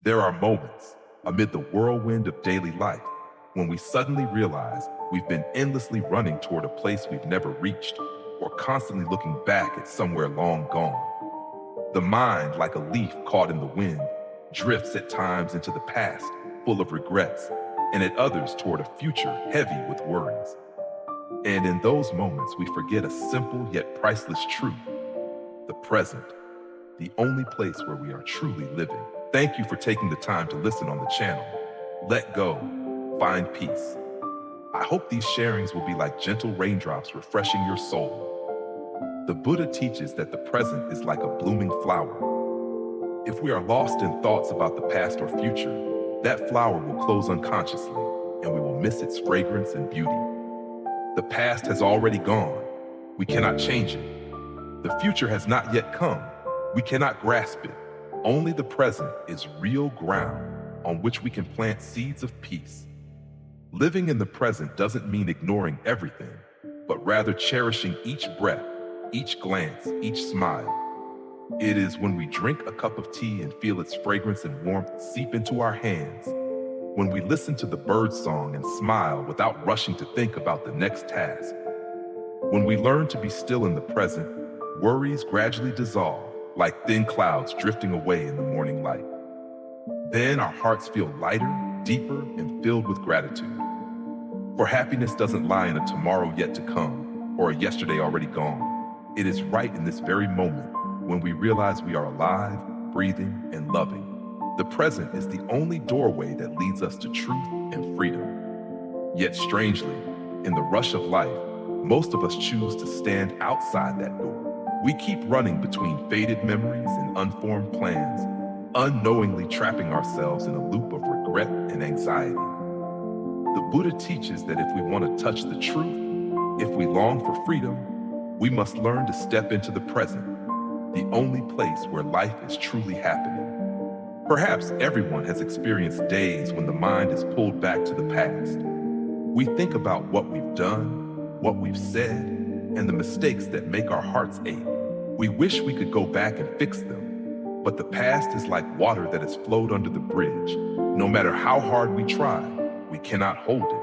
There are moments amid the whirlwind of daily life when we suddenly realize we've been endlessly running toward a place we've never reached or constantly looking back at somewhere long gone. The mind, like a leaf caught in the wind, drifts at times into the past, full of regrets, and at others toward a future heavy with worries. And in those moments, we forget a simple yet priceless truth: the present, the only place where we are truly living. Thank you for taking the time to listen on the channel. Let go, find peace. I hope these sharings will be like gentle raindrops refreshing your soul. The Buddha teaches that the present is like a blooming flower. If we are lost in thoughts about the past or future, that flower will close unconsciously, and we will miss its fragrance and beauty. The past has already gone. We cannot change it. The future has not yet come. We cannot grasp it. Only the present is real ground on which we can plant seeds of peace. Living in the present doesn't mean ignoring everything, but rather cherishing each breath, each glance, each smile. It is when we drink a cup of tea and feel its fragrance and warmth seep into our hands, when we listen to the bird song and smile without rushing to think about the next task. When we learn to be still in the present, worries gradually dissolve, like thin clouds drifting away in the morning light. Then our hearts feel lighter, deeper, and filled with gratitude. For happiness doesn't lie in a tomorrow yet to come, or a yesterday already gone. It is right in this very moment when we realize we are alive, breathing, and loving. The present is the only doorway that leads us to truth and freedom. Yet strangely, in the rush of life, most of us choose to stand outside that door. We keep running between faded memories and unformed plans, unknowingly trapping ourselves in a loop of regret and anxiety. The Buddha teaches that if we want to touch the truth, if we long for freedom, we must learn to step into the present, the only place where life is truly happening. Perhaps everyone has experienced days when the mind is pulled back to the past. We think about what we've done, what we've said, and the mistakes that make our hearts ache. We wish we could go back and fix them, but the past is like water that has flowed under the bridge. No matter how hard we try, we cannot hold it.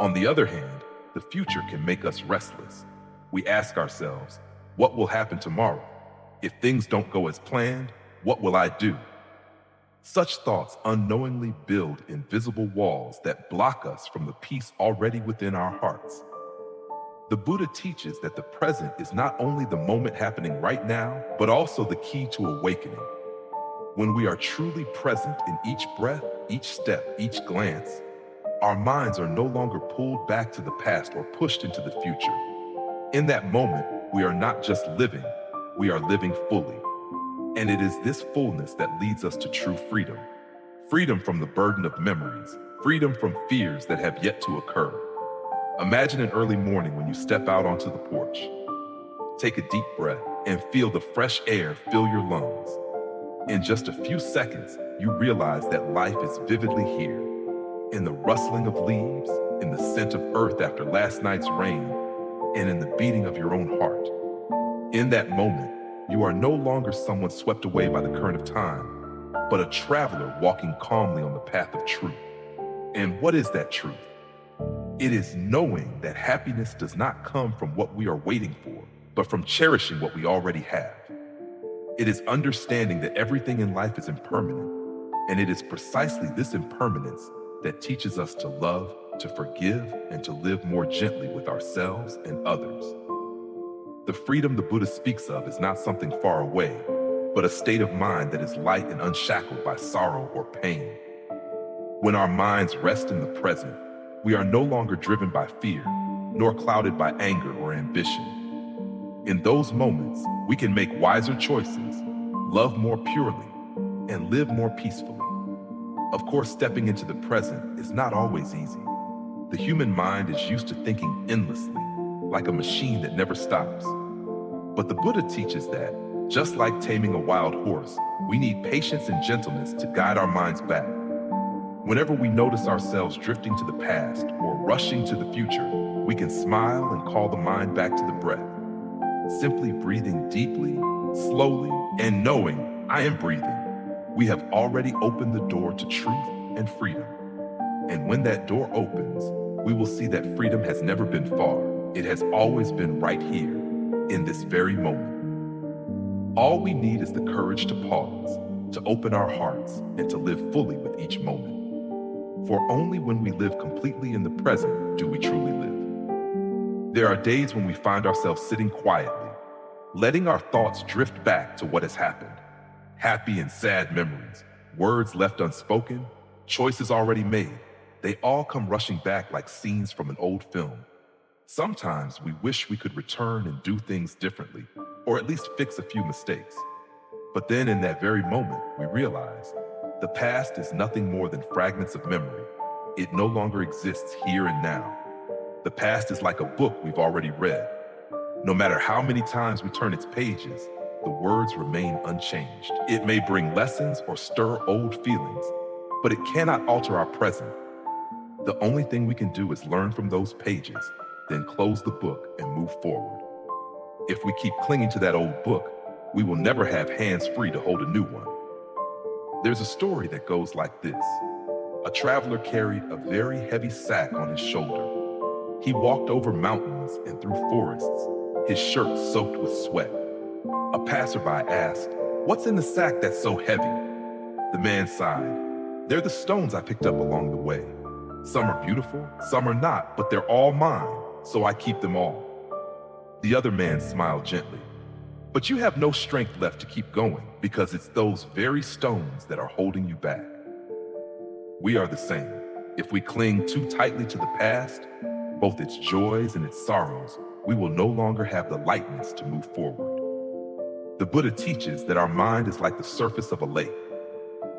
On the other hand, the future can make us restless. We ask ourselves, what will happen tomorrow? If things don't go as planned, what will I do? Such thoughts unknowingly build invisible walls that block us from the peace already within our hearts. The Buddha teaches that the present is not only the moment happening right now, but also the key to awakening. When we are truly present in each breath, each step, each glance, our minds are no longer pulled back to the past or pushed into the future. In that moment, we are not just living, we are living fully. And it is this fullness that leads us to true freedom. Freedom from the burden of memories, freedom from fears that have yet to occur. Imagine an early morning when you step out onto the porch. Take a deep breath and feel the fresh air fill your lungs. In just a few seconds, you realize that life is vividly here. In the rustling of leaves, in the scent of earth after last night's rain, and in the beating of your own heart. In that moment, you are no longer someone swept away by the current of time, but a traveler walking calmly on the path of truth. And what is that truth? It is knowing that happiness does not come from what we are waiting for, but from cherishing what we already have. It is understanding that everything in life is impermanent, and it is precisely this impermanence that teaches us to love, to forgive, and to live more gently with ourselves and others. The freedom the Buddha speaks of is not something far away, but a state of mind that is light and unshackled by sorrow or pain. When our minds rest in the present, we are no longer driven by fear, nor clouded by anger or ambition. In those moments, we can make wiser choices, love more purely, and live more peacefully. Of course, stepping into the present is not always easy. The human mind is used to thinking endlessly, like a machine that never stops. But the Buddha teaches that, just like taming a wild horse, we need patience and gentleness to guide our minds back. Whenever we notice ourselves drifting to the past or rushing to the future, we can smile and call the mind back to the breath. Simply breathing deeply, slowly, and knowing I am breathing We have already opened the door to truth and freedom. And when that door opens, we will see that freedom has never been far. It has always been right here, in this very moment. All we need is the courage to pause, to open our hearts, and to live fully with each moment. For only when we live completely in the present do we truly live. There are days when we find ourselves sitting quietly, letting our thoughts drift back to what has happened. Happy and sad memories, words left unspoken, choices already made. They all come rushing back like scenes from an old film. Sometimes we wish we could return and do things differently, or at least fix a few mistakes. But then in that very moment, we realize the past is nothing more than fragments of memory. It no longer exists here and now. The past is like a book we've already read. No matter how many times we turn its pages, the words remain unchanged. It may bring lessons or stir old feelings, but it cannot alter our present. The only thing we can do is learn from those pages, then close the book and move forward. If we keep clinging to that old book, we will never have hands free to hold a new one. There's a story that goes like this. A traveler carried a very heavy sack on his shoulder. He walked over mountains and through forests, his shirt soaked with sweat. A passerby asked, "What's in the sack that's so heavy?" The man sighed. "They're the stones I picked up along the way. Some are beautiful, some are not, but they're all mine, so I keep them all." The other man smiled gently. "But you have no strength left to keep going because it's those very stones that are holding you back." We are the same. If we cling too tightly to the past, both its joys and its sorrows, we will no longer have the lightness to move forward. The Buddha teaches that our mind is like the surface of a lake.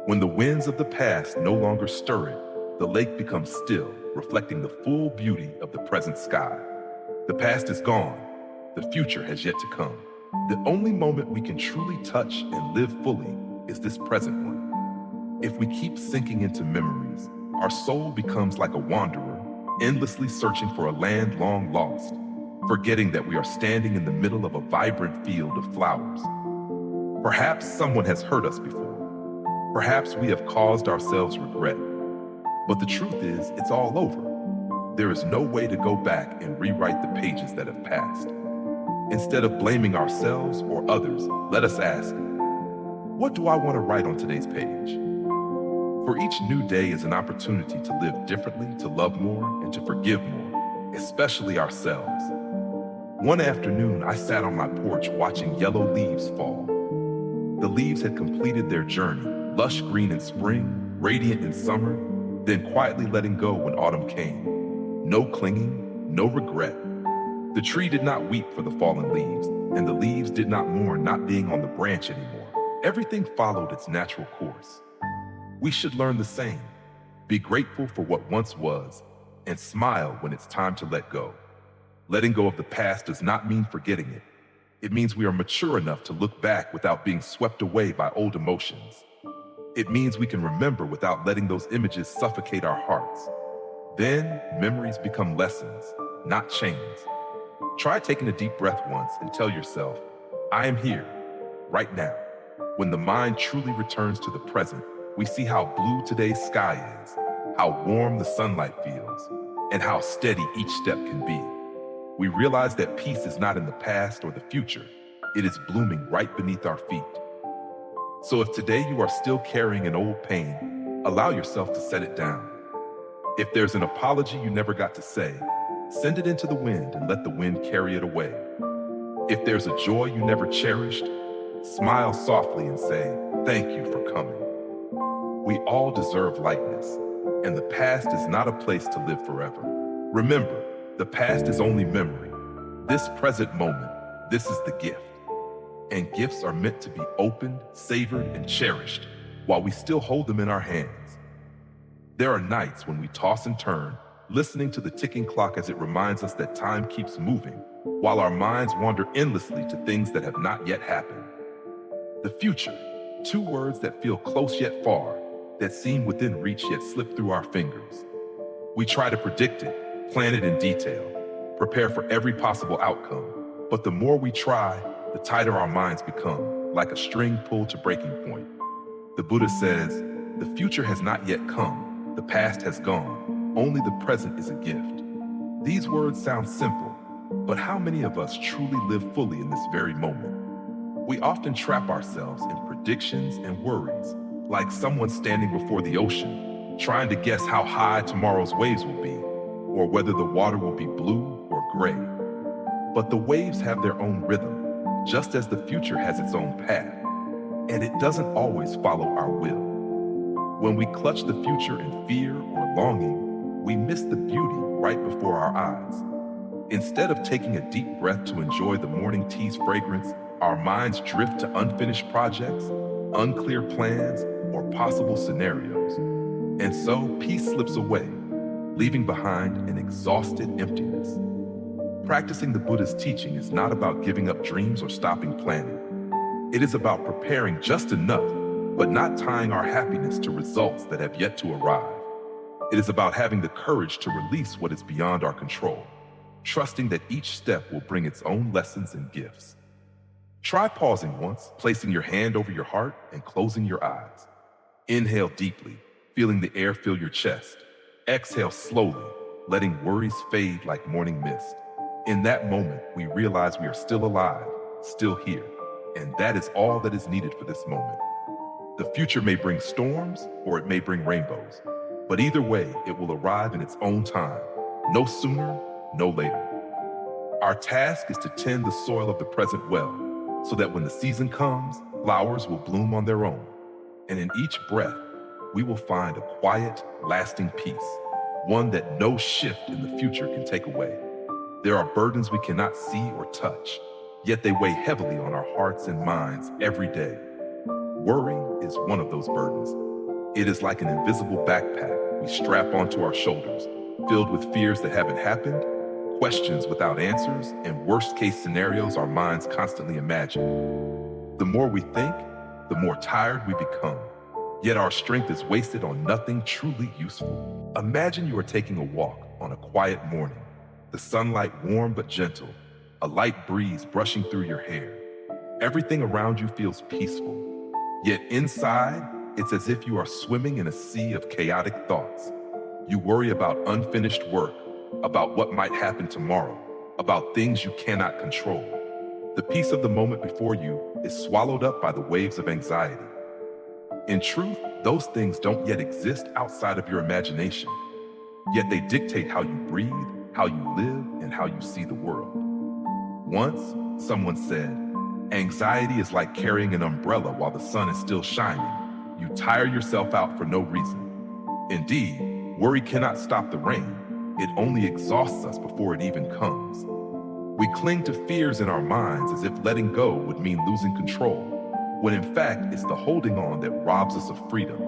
When the winds of the past no longer stir it, the lake becomes still, reflecting the full beauty of the present sky. The past is gone. The future has yet to come. The only moment we can truly touch and live fully is this present one. If we keep sinking into memories, our soul becomes like a wanderer, endlessly searching for a land long lost, forgetting that we are standing in the middle of a vibrant field of flowers. Perhaps someone has hurt us before. Perhaps we have caused ourselves regret. But the truth is, it's all over. There is no way to go back and rewrite the pages that have passed. Instead of blaming ourselves or others, let us ask, what do I want to write on today's page? For each new day is an opportunity to live differently, to love more, and to forgive more, especially ourselves. One afternoon, I sat on my porch watching yellow leaves fall. The leaves had completed their journey, lush green in spring, radiant in summer, then quietly letting go when autumn came. No clinging, no regret. The tree did not weep for the fallen leaves, and the leaves did not mourn not being on the branch anymore. Everything followed its natural course. We should learn the same. Be grateful for what once was, and smile when it's time to let go. Letting go of the past does not mean forgetting it. It means we are mature enough to look back without being swept away by old emotions. It means we can remember without letting those images suffocate our hearts. Then, memories become lessons, not chains. Try taking a deep breath once and tell yourself, I am here, right now. When the mind truly returns to the present, we see how blue today's sky is, how warm the sunlight feels, and how steady each step can be. We realize that peace is not in the past or the future. It is blooming right beneath our feet. So if today you are still carrying an old pain, allow yourself to set it down. If there's an apology you never got to say, send it into the wind and let the wind carry it away. If there's a joy you never cherished, smile softly and say, thank you for coming. We all deserve lightness, and the past is not a place to live forever. Remember, the past is only memory. This present moment, this is the gift. And gifts are meant to be opened, savored, and cherished while we still hold them in our hands. There are nights when we toss and turn, listening to the ticking clock as it reminds us that time keeps moving, while our minds wander endlessly to things that have not yet happened. The future, two words that feel close yet far, that seem within reach yet slip through our fingers. We try to predict it, plan it in detail, prepare for every possible outcome, but the more we try, the tighter our minds become, like a string pulled to breaking point. The Buddha says, "The future has not yet come, the past has gone, only the present is a gift." These words sound simple, but how many of us truly live fully in this very moment? We often trap ourselves in predictions and worries, like someone standing before the ocean, trying to guess how high tomorrow's waves will be, or whether the water will be blue or gray. But the waves have their own rhythm, just as the future has its own path, and it doesn't always follow our will. When we clutch the future in fear or longing, we miss the beauty right before our eyes. Instead of taking a deep breath to enjoy the morning tea's fragrance, our minds drift to unfinished projects, unclear plans, or possible scenarios. And so peace slips away, leaving behind an exhausted emptiness. Practicing the Buddha's teaching is not about giving up dreams or stopping planning. It is about preparing just enough, but not tying our happiness to results that have yet to arrive. It is about having the courage to release what is beyond our control, trusting that each step will bring its own lessons and gifts. Try pausing once, placing your hand over your heart and closing your eyes. Inhale deeply, feeling the air fill your chest. Exhale slowly, letting worries fade like morning mist. In that moment, we realize we are still alive, still here, and that is all that is needed for this moment. The future may bring storms or it may bring rainbows, but either way, it will arrive in its own time, no sooner, no later. Our task is to tend the soil of the present well, so that when the season comes, flowers will bloom on their own. And in each breath, we will find a quiet, lasting peace, one that no shift in the future can take away. There are burdens we cannot see or touch, yet they weigh heavily on our hearts and minds every day. Worry is one of those burdens. It is like an invisible backpack we strap onto our shoulders, filled with fears that haven't happened, questions without answers, and worst-case scenarios our minds constantly imagine. The more we think, the more tired we become, yet our strength is wasted on nothing truly useful. Imagine you are taking a walk on a quiet morning, the sunlight warm but gentle, a light breeze brushing through your hair. Everything around you feels peaceful, yet inside, it's as if you are swimming in a sea of chaotic thoughts. You worry about unfinished work, about what might happen tomorrow, about things you cannot control. The peace of the moment before you is swallowed up by the waves of anxiety. In truth, those things don't yet exist outside of your imagination, yet they dictate how you breathe, how you live, and how you see the world. Once, someone said, "Anxiety is like carrying an umbrella while the sun is still shining. You tire yourself out for no reason." Indeed, worry cannot stop the rain. It only exhausts us before it even comes. We cling to fears in our minds as if letting go would mean losing control, when in fact it's the holding on that robs us of freedom.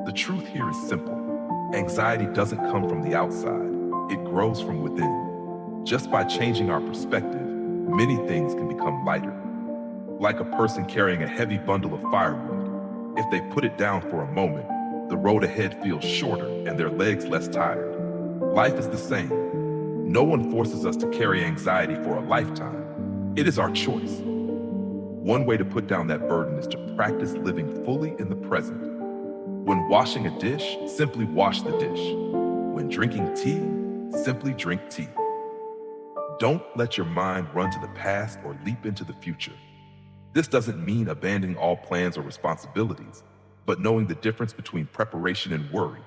The truth here is simple. Anxiety doesn't come from the outside, it grows from within. Just by changing our perspective, many things can become lighter. Like a person carrying a heavy bundle of firewood. If they put it down for a moment, the road ahead feels shorter and their legs less tired. Life is the same. No one forces us to carry anxiety for a lifetime. It is our choice. One way to put down that burden is to practice living fully in the present. When washing a dish, simply wash the dish. When drinking tea, simply drink tea. Don't let your mind run to the past or leap into the future. This doesn't mean abandoning all plans or responsibilities, but knowing the difference between preparation and worry.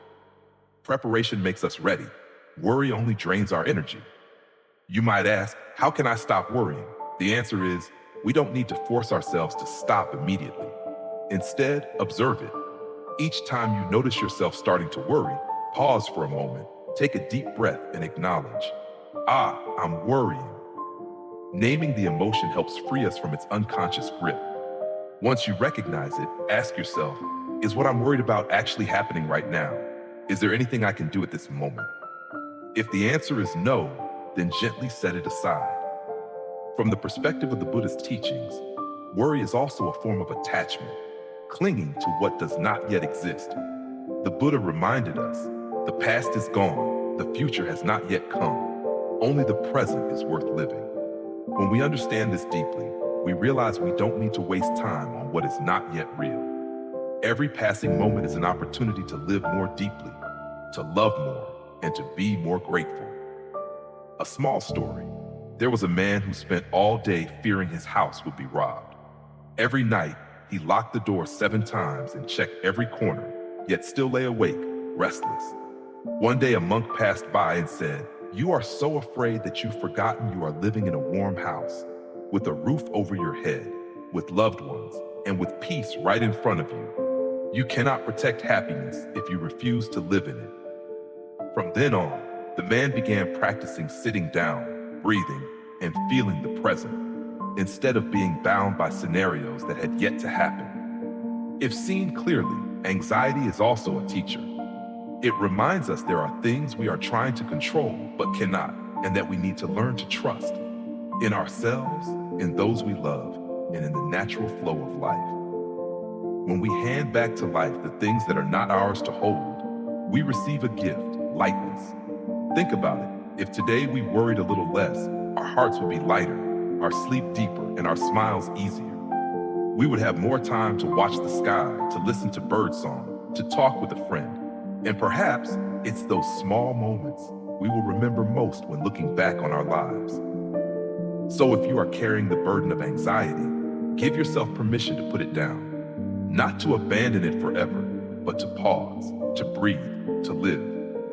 Preparation makes us ready. Worry only drains our energy. You might ask, how can I stop worrying? The answer is, we don't need to force ourselves to stop immediately. Instead, observe it. Each time you notice yourself starting to worry, pause for a moment, take a deep breath and acknowledge, I'm worrying. Naming the emotion helps free us from its unconscious grip. Once you recognize it, ask yourself, is what I'm worried about actually happening right now? Is there anything I can do at this moment? If the answer is no, then gently set it aside. From the perspective of the Buddhist teachings, worry is also a form of attachment, clinging to what does not yet exist. The Buddha reminded us, the past is gone, the future has not yet come. Only the present is worth living. When we understand this deeply, we realize we don't need to waste time on what is not yet real. Every passing moment is an opportunity to live more deeply, to love more, and to be more grateful. A small story. There was a man who spent all day fearing his house would be robbed. Every night, he locked the door 7 times and checked every corner, yet still lay awake, restless. One day, a monk passed by and said, "You are so afraid that you've forgotten you are living in a warm house, with a roof over your head, with loved ones, and with peace right in front of you. You cannot protect happiness if you refuse to live in it." From then on, the man began practicing sitting down, breathing, and feeling the present, instead of being bound by scenarios that had yet to happen. If seen clearly, anxiety is also a teacher. It reminds us there are things we are trying to control but cannot, and that we need to learn to trust in ourselves, in those we love, and in the natural flow of life. When we hand back to life the things that are not ours to hold, we receive a gift, lightness. Think about it. If today we worried a little less, our hearts would be lighter, our sleep deeper, and our smiles easier. We would have more time to watch the sky, to listen to birdsong, to talk with a friend. And perhaps it's those small moments we will remember most when looking back on our lives. So if you are carrying the burden of anxiety, give yourself permission to put it down. Not to abandon it forever, but to pause, to breathe, to live.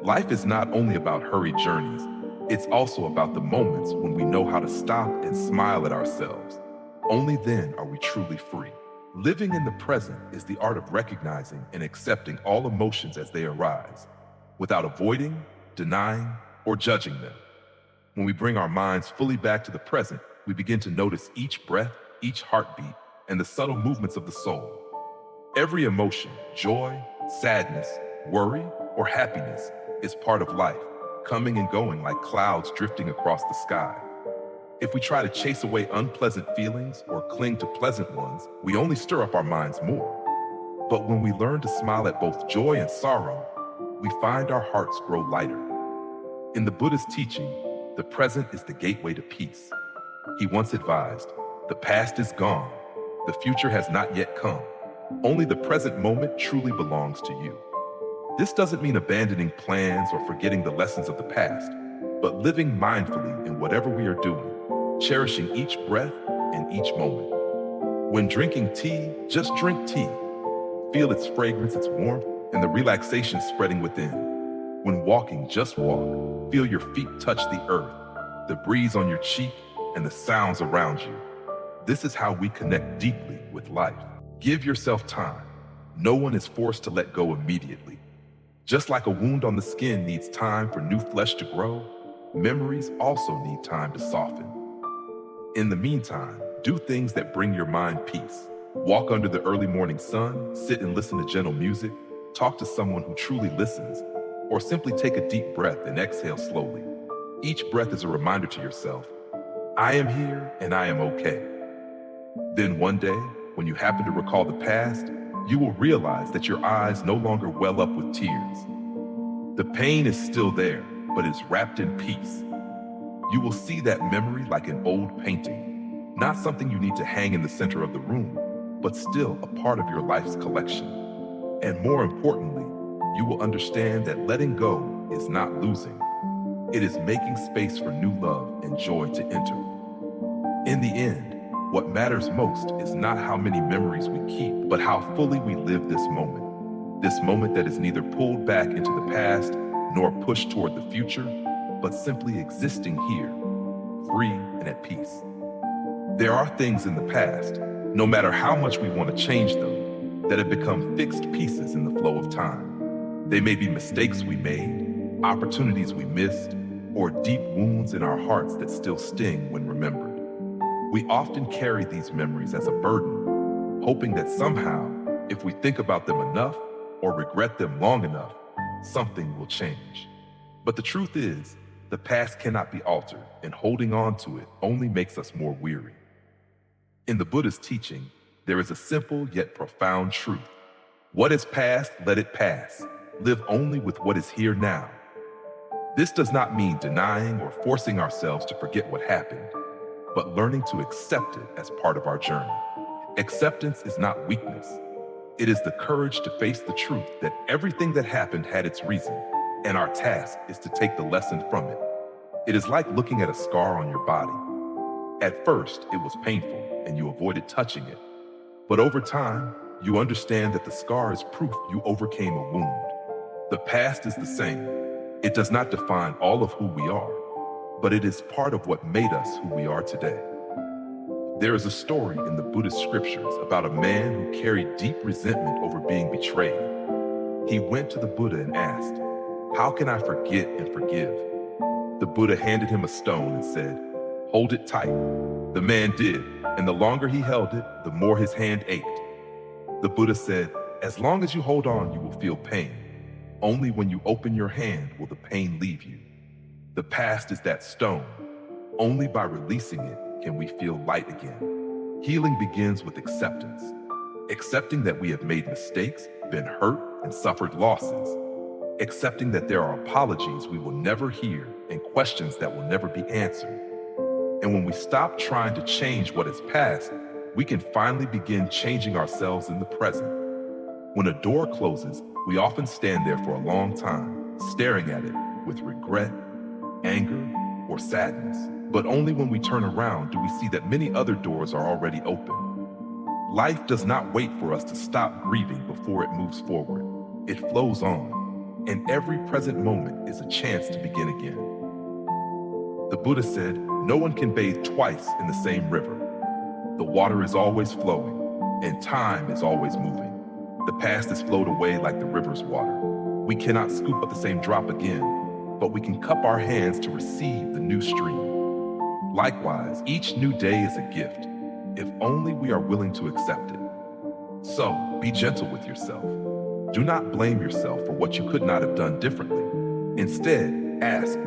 Life is not only about hurried journeys, it's also about the moments when we know how to stop and smile at ourselves. Only then are we truly free. Living in the present is the art of recognizing and accepting all emotions as they arise, without avoiding, denying, or judging them. When we bring our minds fully back to the present, we begin to notice each breath, each heartbeat, and the subtle movements of the soul. Every emotion, joy, sadness, worry, or happiness, is part of life, coming and going like clouds drifting across the sky. If we try to chase away unpleasant feelings or cling to pleasant ones, we only stir up our minds more. But when we learn to smile at both joy and sorrow, we find our hearts grow lighter. In the Buddhist teaching, the present is the gateway to peace. He once advised, "The past is gone, the future has not yet come. Only the present moment truly belongs to you." This doesn't mean abandoning plans or forgetting the lessons of the past, but living mindfully in whatever we are doing, cherishing each breath and each moment. When drinking tea, just drink tea. Feel its fragrance, its warmth, and the relaxation spreading within. When walking, just walk. Feel your feet touch the earth, the breeze on your cheek, and the sounds around you. This is how we connect deeply with life. Give yourself time. No one is forced to let go immediately. Just like a wound on the skin needs time for new flesh to grow, memories also need time to soften. In the meantime, do things that bring your mind peace. Walk under the early morning sun, sit and listen to gentle music, talk to someone who truly listens, or simply take a deep breath and exhale slowly. Each breath is a reminder to yourself, "I am here and I am okay." Then one day, when you happen to recall the past, you will realize that your eyes no longer well up with tears. The pain is still there, but is wrapped in peace. You will see that memory like an old painting, not something you need to hang in the center of the room, but still a part of your life's collection. And more importantly, you will understand that letting go is not losing. It is making space for new love and joy to enter. In the end, what matters most is not how many memories we keep, but how fully we live this moment. This moment that is neither pulled back into the past nor pushed toward the future, but simply existing here, free and at peace. There are things in the past, no matter how much we want to change them, that have become fixed pieces in the flow of time. They may be mistakes we made, opportunities we missed, or deep wounds in our hearts that still sting when remembered. We often carry these memories as a burden, hoping that somehow, if we think about them enough or regret them long enough, something will change. But the truth is, the past cannot be altered, and holding on to it only makes us more weary. In the Buddhist teaching, there is a simple yet profound truth. What is past, let it pass. Live only with what is here now. This does not mean denying or forcing ourselves to forget what happened, but learning to accept it as part of our journey. Acceptance is not weakness. It is the courage to face the truth that everything that happened had its reason, and our task is to take the lesson from it. It is like looking at a scar on your body. At first, it was painful, and you avoided touching it. But over time, you understand that the scar is proof you overcame a wound. The past is the same. It does not define all of who we are, but it is part of what made us who we are today. There is a story in the Buddhist scriptures about a man who carried deep resentment over being betrayed. He went to the Buddha and asked, "How can I forget and forgive?" The Buddha handed him a stone and said, "Hold it tight." The man did, and the longer he held it, the more his hand ached. The Buddha said, "As long as you hold on, you will feel pain. Only when you open your hand will the pain leave you." The past is that stone. Only by releasing it can we feel light again. Healing begins with acceptance. Accepting that we have made mistakes, been hurt, and suffered losses. Accepting that there are apologies we will never hear and questions that will never be answered. And when we stop trying to change what is past, we can finally begin changing ourselves in the present. When a door closes, we often stand there for a long time, staring at it with regret, anger, or sadness. But only when we turn around do we see that many other doors are already open. Life does not wait for us to stop grieving before it moves forward. It flows on, and every present moment is a chance to begin again. The Buddha said, "No one can bathe twice in the same river. The water is always flowing, and time is always moving. The past is flowed away like the river's water. We cannot scoop up the same drop again, but we can cup our hands to receive the new stream. Likewise, each new day is a gift, if only we are willing to accept it. So, be gentle with yourself. Do not blame yourself for what you could not have done differently. Instead, ask,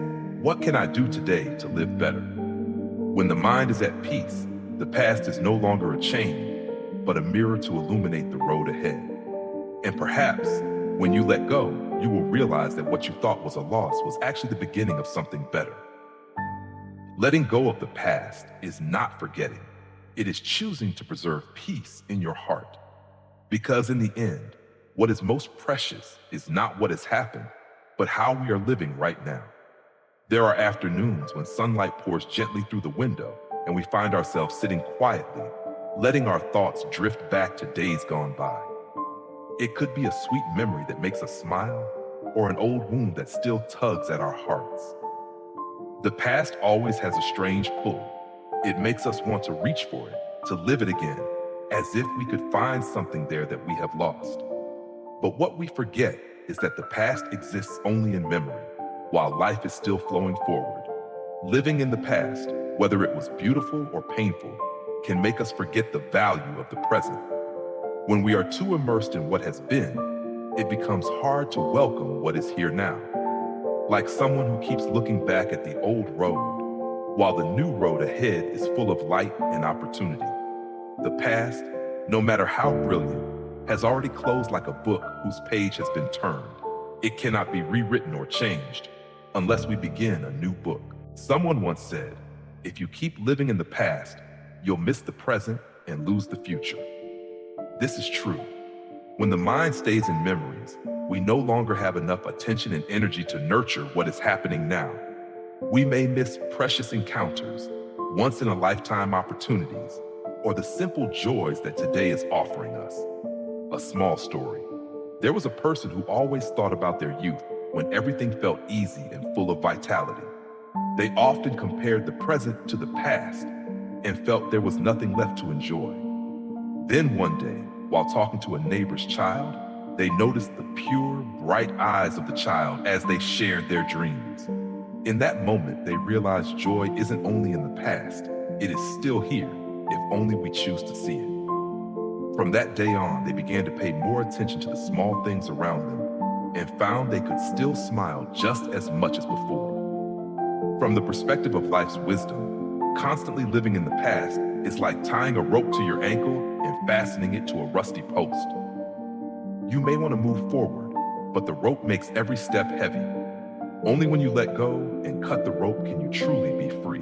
what can I do today to live better?" When the mind is at peace, the past is no longer a chain, but a mirror to illuminate the road ahead. And perhaps, when you let go, you will realize that what you thought was a loss was actually the beginning of something better. Letting go of the past is not forgetting. It is choosing to preserve peace in your heart. Because in the end, what is most precious is not what has happened, but how we are living right now. There are afternoons when sunlight pours gently through the window and we find ourselves sitting quietly, letting our thoughts drift back to days gone by. It could be a sweet memory that makes us smile, or an old wound that still tugs at our hearts. The past always has a strange pull. It makes us want to reach for it, to live it again, as if we could find something there that we have lost. But what we forget is that the past exists only in memory, while life is still flowing forward. Living in the past, whether it was beautiful or painful, can make us forget the value of the present. When we are too immersed in what has been, it becomes hard to welcome what is here now. Like someone who keeps looking back at the old road, while the new road ahead is full of light and opportunity. The past, no matter how brilliant, has already closed like a book whose page has been turned. It cannot be rewritten or changed unless we begin a new book. Someone once said, if you keep living in the past, you'll miss the present and lose the future. This is true. When the mind stays in memories, we no longer have enough attention and energy to nurture what is happening now. We may miss precious encounters, once-in-a-lifetime opportunities, or the simple joys that today is offering us. A small story. There was a person who always thought about their youth when everything felt easy and full of vitality. They often compared the present to the past and felt there was nothing left to enjoy. Then one day, while talking to a neighbor's child, they noticed the pure, bright eyes of the child as they shared their dreams. In that moment, they realized joy isn't only in the past, it is still here, if only we choose to see it. From that day on, they began to pay more attention to the small things around them and found they could still smile just as much as before. From the perspective of life's wisdom, constantly living in the past is like tying a rope to your ankle and fastening it to a rusty post. You may want to move forward, but the rope makes every step heavy. Only when you let go and cut the rope can you truly be free.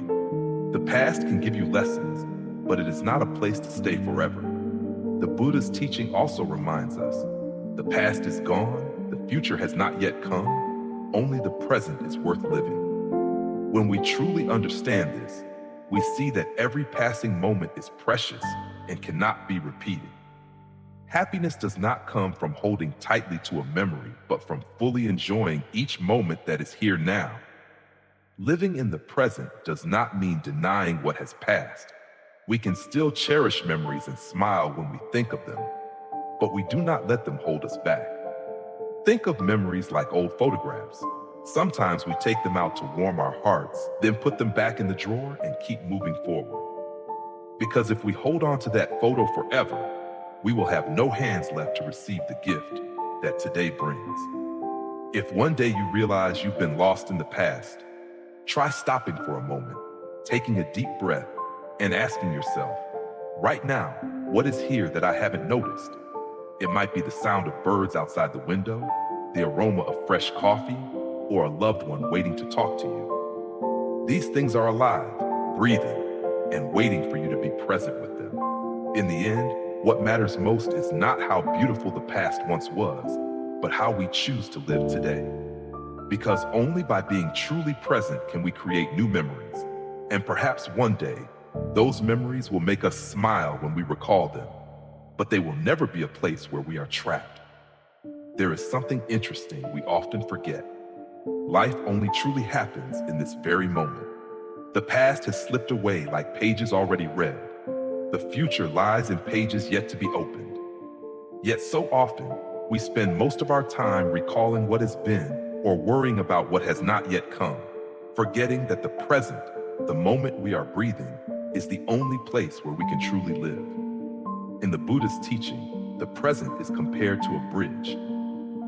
The past can give you lessons, but it is not a place to stay forever. The Buddha's teaching also reminds us the past is gone, the future has not yet come, only the present is worth living. When we truly understand this, we see that every passing moment is precious and cannot be repeated. Happiness does not come from holding tightly to a memory, but from fully enjoying each moment that is here now. Living in the present does not mean denying what has passed. We can still cherish memories and smile when we think of them, but we do not let them hold us back. Think of memories like old photographs. Sometimes we take them out to warm our hearts, then put them back in the drawer and keep moving forward. Because if we hold on to that photo forever, we will have no hands left to receive the gift that today brings. If one day you realize you've been lost in the past, try stopping for a moment, taking a deep breath, and asking yourself, right now, what is here that I haven't noticed? It might be the sound of birds outside the window, the aroma of fresh coffee, or a loved one waiting to talk to you. These things are alive, breathing, and waiting for you to be present with them. In the end, what matters most is not how beautiful the past once was, but how we choose to live today. Because only by being truly present can we create new memories. And perhaps one day, those memories will make us smile when we recall them, but they will never be a place where we are trapped. There is something interesting we often forget. Life only truly happens in this very moment. The past has slipped away like pages already read. The future lies in pages yet to be opened. Yet so often, we spend most of our time recalling what has been or worrying about what has not yet come, forgetting that the present, the moment we are breathing, is the only place where we can truly live. In the Buddhist teaching, the present is compared to a bridge.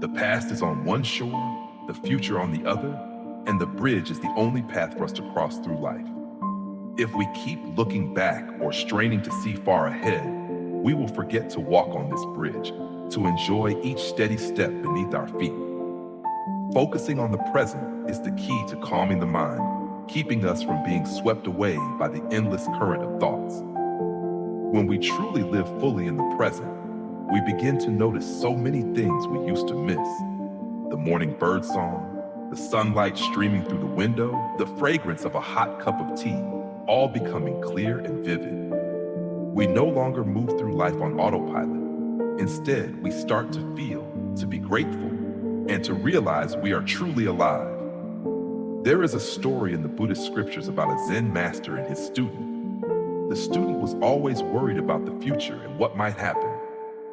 The past is on one shore, the future on the other, and the bridge is the only path for us to cross through life. If we keep looking back or straining to see far ahead, we will forget to walk on this bridge, to enjoy each steady step beneath our feet. Focusing on the present is the key to calming the mind, keeping us from being swept away by the endless current of thoughts. When we truly live fully in the present, we begin to notice so many things we used to miss. The morning bird song, the sunlight streaming through the window, the fragrance of a hot cup of tea, all becoming clear and vivid. We no longer move through life on autopilot. Instead, we start to feel, to be grateful, and to realize we are truly alive. There is a story in the Buddhist scriptures about a Zen master and his student. The student was always worried about the future and what might happen.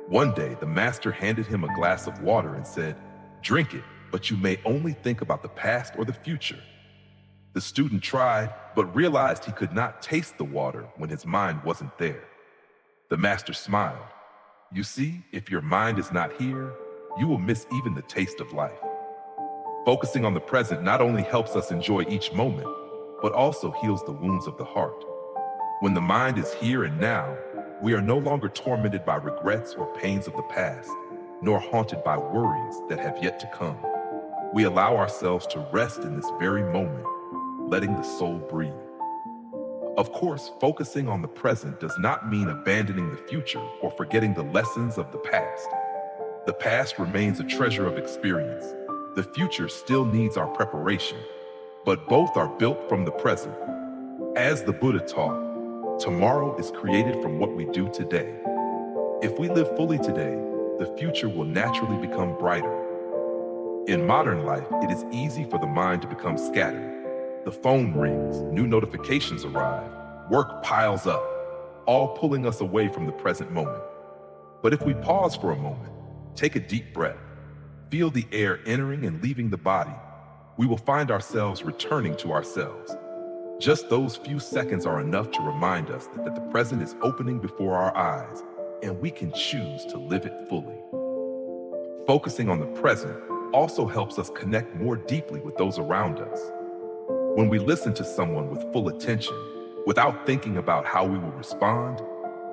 One day, the master handed him a glass of water and said, "Drink it, but you may only think about the past or the future." The student tried, but realized he could not taste the water when his mind wasn't there. The master smiled. You see, if your mind is not here, you will miss even the taste of life. Focusing on the present not only helps us enjoy each moment, but also heals the wounds of the heart. When the mind is here and now, we are no longer tormented by regrets or pains of the past, nor haunted by worries that have yet to come. We allow ourselves to rest in this very moment, letting the soul breathe. Of course, focusing on the present does not mean abandoning the future or forgetting the lessons of the past. The past remains a treasure of experience. The future still needs our preparation, but both are built from the present. As the Buddha taught, tomorrow is created from what we do today. If we live fully today, the future will naturally become brighter. In modern life, it is easy for the mind to become scattered. The phone rings, new notifications arrive, work piles up, all pulling us away from the present moment. But if we pause for a moment, take a deep breath, feel the air entering and leaving the body, we will find ourselves returning to ourselves. Just those few seconds are enough to remind us that the present is opening before our eyes, and we can choose to live it fully. Focusing on the present also helps us connect more deeply with those around us. When we listen to someone with full attention, without thinking about how we will respond,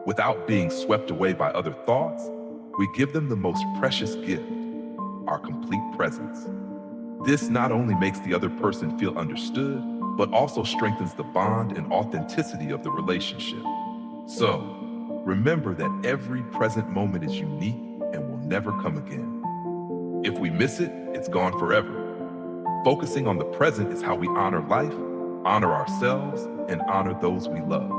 without being swept away by other thoughts, we give them the most precious gift, our complete presence. This not only makes the other person feel understood, but also strengthens the bond and authenticity of the relationship. So, remember that every present moment is unique and will never come again. If we miss it, it's gone forever. Focusing on the present is how we honor life, honor ourselves, and honor those we love.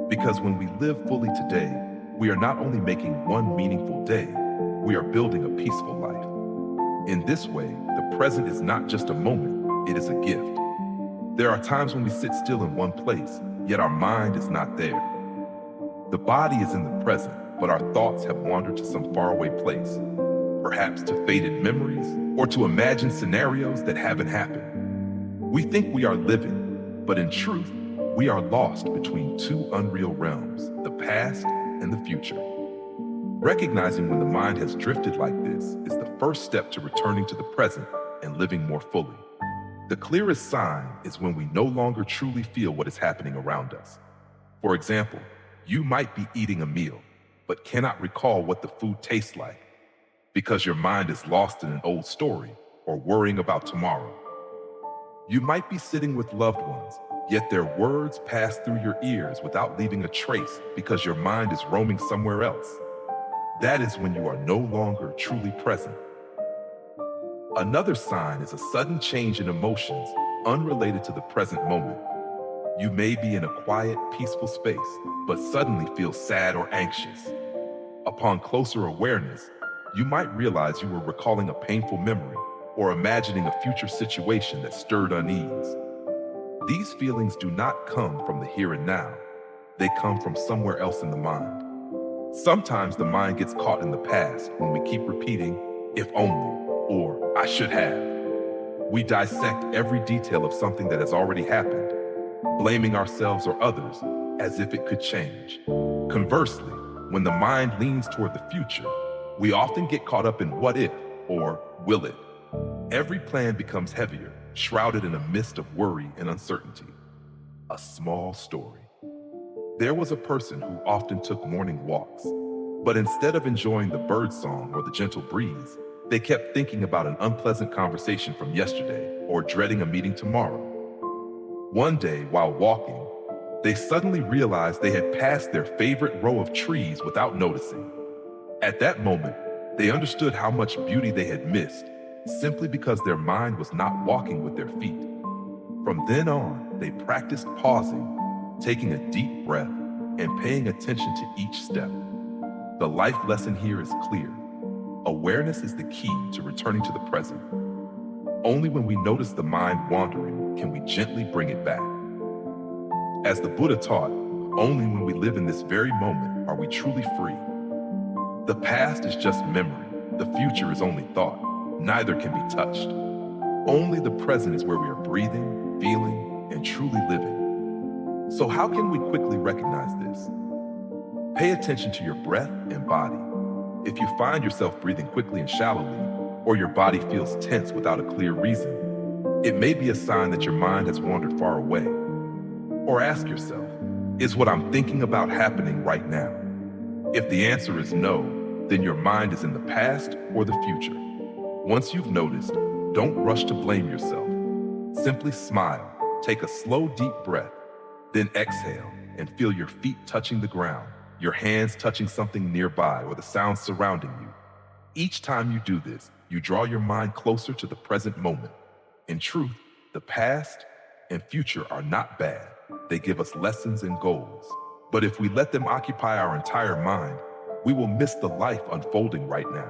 Because when we live fully today, we are not only making one meaningful day, we are building a peaceful life. In this way, the present is not just a moment, it is a gift. There are times when we sit still in one place, yet our mind is not there. The body is in the present, but our thoughts have wandered to some faraway place, perhaps to faded memories or to imagined scenarios that haven't happened. We think we are living, but in truth, we are lost between two unreal realms, the past and the future. Recognizing when the mind has drifted like this is the first step to returning to the present and living more fully. The clearest sign is when we no longer truly feel what is happening around us. For example, you might be eating a meal, but cannot recall what the food tastes like because your mind is lost in an old story or worrying about tomorrow. You might be sitting with loved ones, yet their words pass through your ears without leaving a trace because your mind is roaming somewhere else. That is when you are no longer truly present. Another sign is a sudden change in emotions unrelated to the present moment. You may be in a quiet, peaceful space, but suddenly feel sad or anxious. Upon closer awareness, you might realize you were recalling a painful memory or imagining a future situation that stirred unease. These feelings do not come from the here and now. They come from somewhere else in the mind. Sometimes the mind gets caught in the past when we keep repeating, if only, or I should have. We dissect every detail of something that has already happened, blaming ourselves or others as if it could change. Conversely, when the mind leans toward the future, we often get caught up in what if or will it. Every plan becomes heavier, shrouded in a mist of worry and uncertainty. A small story. There was a person who often took morning walks, but instead of enjoying the birdsong or the gentle breeze, they kept thinking about an unpleasant conversation from yesterday or dreading a meeting tomorrow. One day, while walking, they suddenly realized they had passed their favorite row of trees without noticing. At that moment, they understood how much beauty they had missed, simply because their mind was not walking with their feet. From then on, they practiced pausing, taking a deep breath, and paying attention to each step. The life lesson here is clear. Awareness is the key to returning to the present. Only when we notice the mind wandering can we gently bring it back. As the Buddha taught, only when we live in this very moment are we truly free. The past is just memory. The future is only thought. Neither can be touched. Only the present is where we are breathing, feeling, and truly living. So how can we quickly recognize this? Pay attention to your breath and body. If you find yourself breathing quickly and shallowly, or your body feels tense without a clear reason, it may be a sign that your mind has wandered far away. Or ask yourself, is what I'm thinking about happening right now? If the answer is no, then your mind is in the past or the future. Once you've noticed, don't rush to blame yourself. Simply smile, take a slow, deep breath, then exhale and feel your feet touching the ground, your hands touching something nearby, or the sounds surrounding you. Each time you do this, you draw your mind closer to the present moment. In truth, the past and future are not bad. They give us lessons and goals. But if we let them occupy our entire mind, we will miss the life unfolding right now.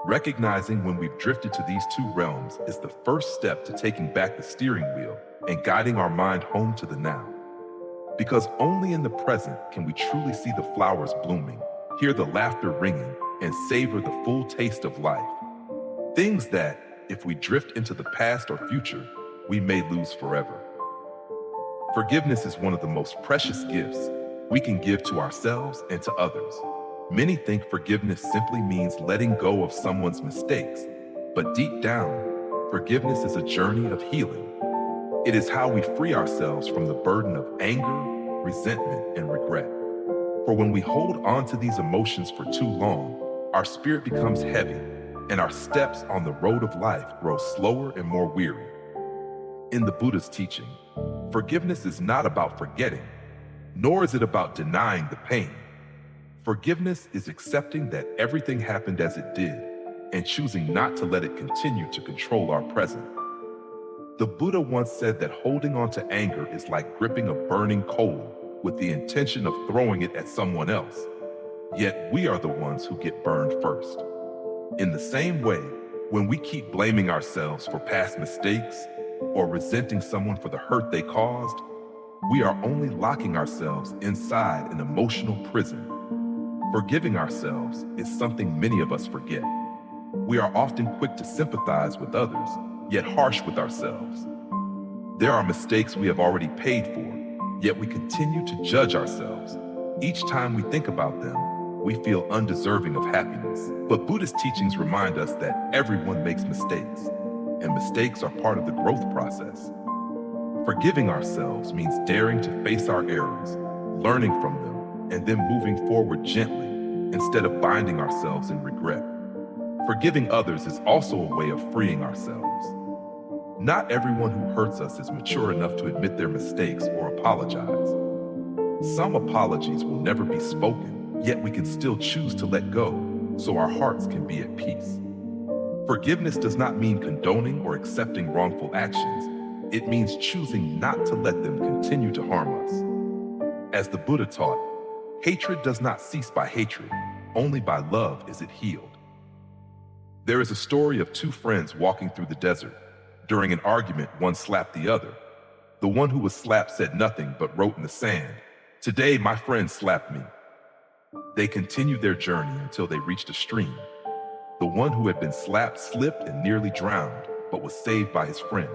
Recognizing when we've drifted to these two realms is the first step to taking back the steering wheel and guiding our mind home to the now. Because only in the present can we truly see the flowers blooming, hear the laughter ringing, and savor the full taste of life. Things that, if we drift into the past or future, we may lose forever. Forgiveness is one of the most precious gifts we can give to ourselves and to others. Many think forgiveness simply means letting go of someone's mistakes, but deep down, forgiveness is a journey of healing. It is how we free ourselves from the burden of anger, resentment, and regret. For when we hold on to these emotions for too long, our spirit becomes heavy, and our steps on the road of life grow slower and more weary. In the Buddha's teaching, forgiveness is not about forgetting, nor is it about denying the pain. Forgiveness is accepting that everything happened as it did and choosing not to let it continue to control our present. The Buddha once said that holding on to anger is like gripping a burning coal with the intention of throwing it at someone else. Yet we are the ones who get burned first. In the same way, when we keep blaming ourselves for past mistakes or resenting someone for the hurt they caused, we are only locking ourselves inside an emotional prison. Forgiving ourselves is something many of us forget. We are often quick to sympathize with others, yet harsh with ourselves. There are mistakes we have already paid for, yet we continue to judge ourselves. Each time we think about them, we feel undeserving of happiness. But Buddhist teachings remind us that everyone makes mistakes, and mistakes are part of the growth process. Forgiving ourselves means daring to face our errors, learning from them, and then moving forward gently instead of binding ourselves in regret. Forgiving others is also a way of freeing ourselves. Not everyone who hurts us is mature enough to admit their mistakes or apologize. Some apologies will never be spoken, yet we can still choose to let go so our hearts can be at peace. Forgiveness does not mean condoning or accepting wrongful actions. It means choosing not to let them continue to harm us. As the Buddha taught, hatred does not cease by hatred, only by love is it healed. There is a story of two friends walking through the desert. During an argument, one slapped the other. The one who was slapped said nothing but wrote in the sand, "Today my friend slapped me." They continued their journey until they reached a stream. The one who had been slapped slipped and nearly drowned, but was saved by his friend.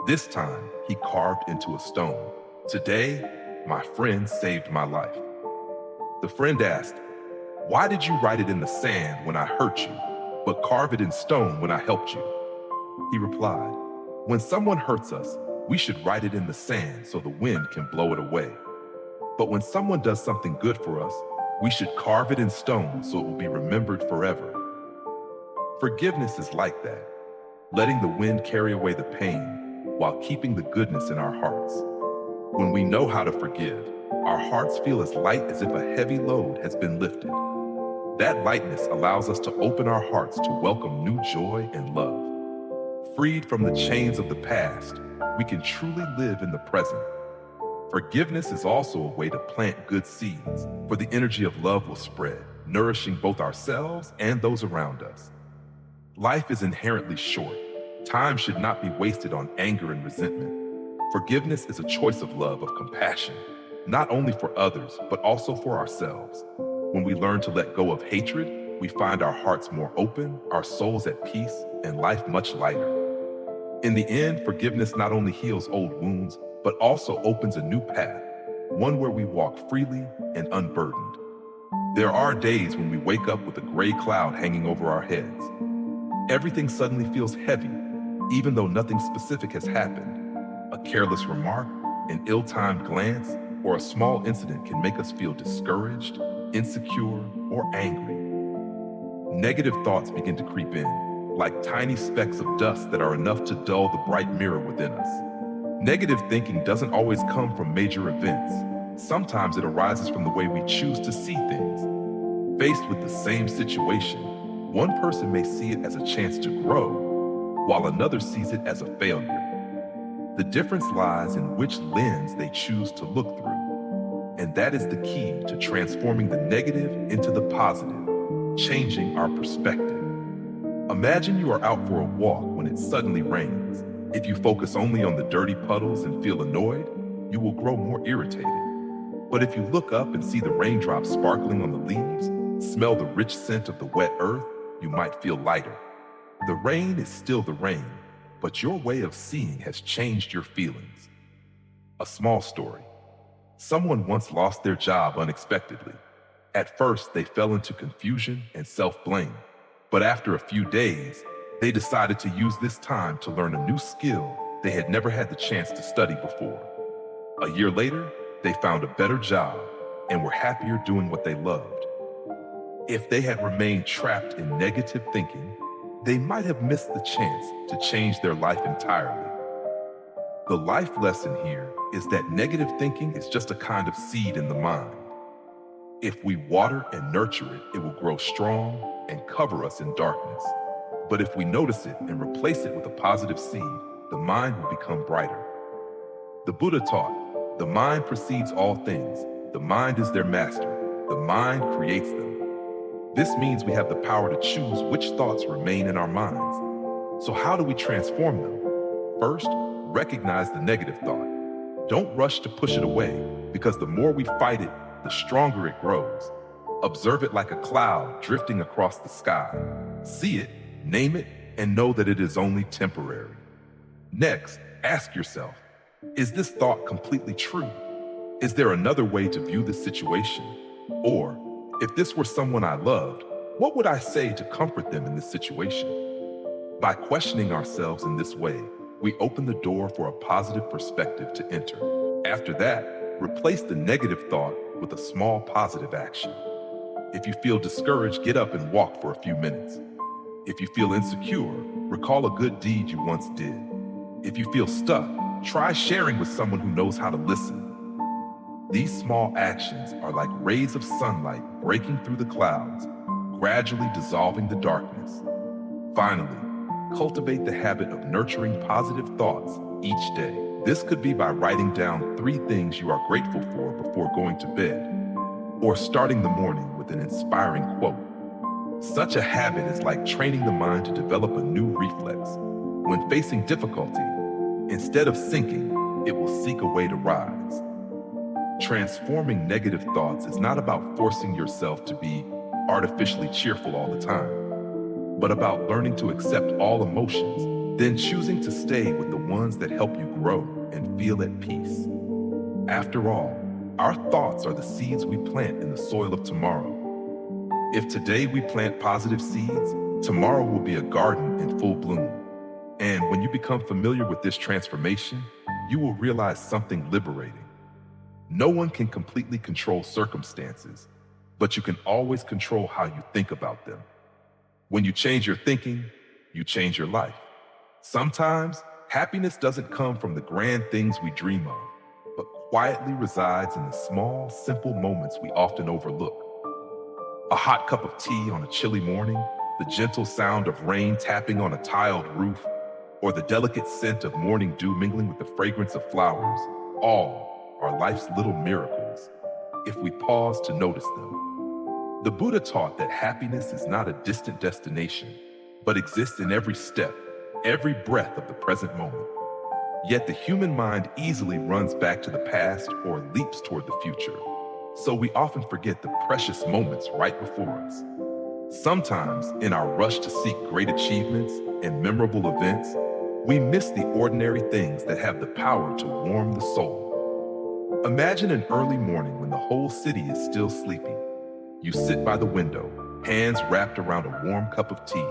This time, he carved into a stone, "Today, my friend saved my life." The friend asked, "Why did you write it in the sand when I hurt you, but carve it in stone when I helped you?" He replied, "When someone hurts us, we should write it in the sand so the wind can blow it away. But when someone does something good for us, we should carve it in stone so it will be remembered forever." Forgiveness is like that, letting the wind carry away the pain while keeping the goodness in our hearts. When we know how to forgive, our hearts feel as light as if a heavy load has been lifted. That lightness allows us to open our hearts to welcome new joy and love. Freed from the chains of the past, we can truly live in the present. Forgiveness is also a way to plant good seeds, for the energy of love will spread, nourishing both ourselves and those around us. Life is inherently short. Time should not be wasted on anger and resentment. Forgiveness is a choice of love, of compassion, not only for others, but also for ourselves. When we learn to let go of hatred, we find our hearts more open, our souls at peace, and life much lighter. In the end, forgiveness not only heals old wounds, but also opens a new path, one where we walk freely and unburdened. There are days when we wake up with a gray cloud hanging over our heads. Everything suddenly feels heavy, even though nothing specific has happened. A careless remark, an ill-timed glance, or a small incident can make us feel discouraged, insecure, or angry. Negative thoughts begin to creep in, like tiny specks of dust that are enough to dull the bright mirror within us. Negative thinking doesn't always come from major events. Sometimes it arises from the way we choose to see things. Faced with the same situation, one person may see it as a chance to grow, while another sees it as a failure. The difference lies in which lens they choose to look through. And that is the key to transforming the negative into the positive, changing our perspective. Imagine you are out for a walk when it suddenly rains. If you focus only on the dirty puddles and feel annoyed, you will grow more irritated. But if you look up and see the raindrops sparkling on the leaves, smell the rich scent of the wet earth, you might feel lighter. The rain is still the rain, but your way of seeing has changed your feelings. A small story. Someone once lost their job unexpectedly. At first, they fell into confusion and self-blame. But after a few days, they decided to use this time to learn a new skill they had never had the chance to study before. A year later, they found a better job and were happier doing what they loved. If they had remained trapped in negative thinking, they might have missed the chance to change their life entirely. The life lesson here is that negative thinking is just a kind of seed in the mind. If we water and nurture it, it will grow strong and cover us in darkness. But if we notice it and replace it with a positive seed, the mind will become brighter. The Buddha taught, the mind precedes all things. The mind is their master. The mind creates them. This means we have the power to choose which thoughts remain in our minds. So how do we transform them? First, recognize the negative thought. Don't rush to push it away, because the more we fight it, the stronger it grows. Observe it like a cloud drifting across the sky. See it, name it, and know that it is only temporary. Next, ask yourself, is this thought completely true? Is there another way to view this situation? Or, if this were someone I loved, what would I say to comfort them in this situation? By questioning ourselves in this way, we open the door for a positive perspective to enter. After that, replace the negative thought with a small positive action. If you feel discouraged, get up and walk for a few minutes. If you feel insecure, recall a good deed you once did. If you feel stuck, try sharing with someone who knows how to listen. These small actions are like rays of sunlight breaking through the clouds, gradually dissolving the darkness. Finally, cultivate the habit of nurturing positive thoughts each day. This could be by writing down 3 things you are grateful for before going to bed, or starting the morning with an inspiring quote. Such a habit is like training the mind to develop a new reflex. When facing difficulty, instead of sinking, it will seek a way to rise. Transforming negative thoughts is not about forcing yourself to be artificially cheerful all the time, but about learning to accept all emotions, then choosing to stay with the ones that help you grow and feel at peace. After all, our thoughts are the seeds we plant in the soil of tomorrow. If today we plant positive seeds, tomorrow will be a garden in full bloom. And when you become familiar with this transformation, you will realize something liberating. No one can completely control circumstances, but you can always control how you think about them. When you change your thinking, you change your life. Sometimes, happiness doesn't come from the grand things we dream of, but quietly resides in the small, simple moments we often overlook. A hot cup of tea on a chilly morning, the gentle sound of rain tapping on a tiled roof, or the delicate scent of morning dew mingling with the fragrance of flowers, all are life's little miracles, if we pause to notice them. The Buddha taught that happiness is not a distant destination, but exists in every step, every breath of the present moment. Yet the human mind easily runs back to the past or leaps toward the future, so we often forget the precious moments right before us. Sometimes, in our rush to seek great achievements and memorable events, we miss the ordinary things that have the power to warm the soul. Imagine an early morning when the whole city is still sleeping. You sit by the window, hands wrapped around a warm cup of tea.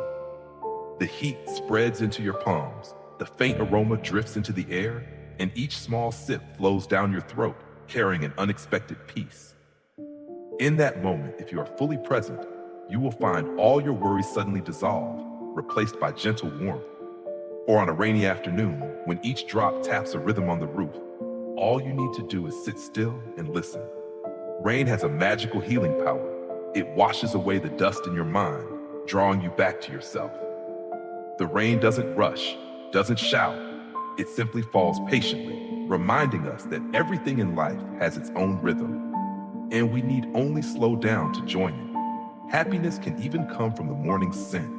The heat spreads into your palms, the faint aroma drifts into the air, and each small sip flows down your throat, carrying an unexpected peace. In that moment, if you are fully present, you will find all your worries suddenly dissolve, replaced by gentle warmth. Or on a rainy afternoon, when each drop taps a rhythm on the roof, all you need to do is sit still and listen. Rain has a magical healing power. It washes away the dust in your mind, drawing you back to yourself. The rain doesn't rush, doesn't shout. It simply falls patiently, reminding us that everything in life has its own rhythm, and we need only slow down to join it. Happiness can even come from the morning's scent.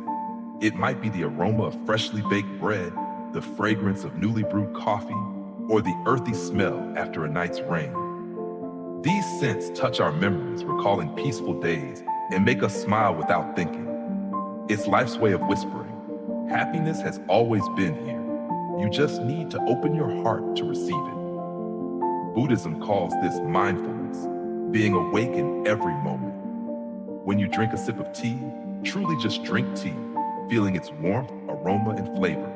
It might be the aroma of freshly baked bread, the fragrance of newly brewed coffee, or the earthy smell after a night's rain. These scents touch our memories, recalling peaceful days, and make us smile without thinking. It's life's way of whispering, happiness has always been here. You just need to open your heart to receive it. Buddhism calls this mindfulness, being awake in every moment. When you drink a sip of tea, truly just drink tea, feeling its warmth, aroma, and flavor.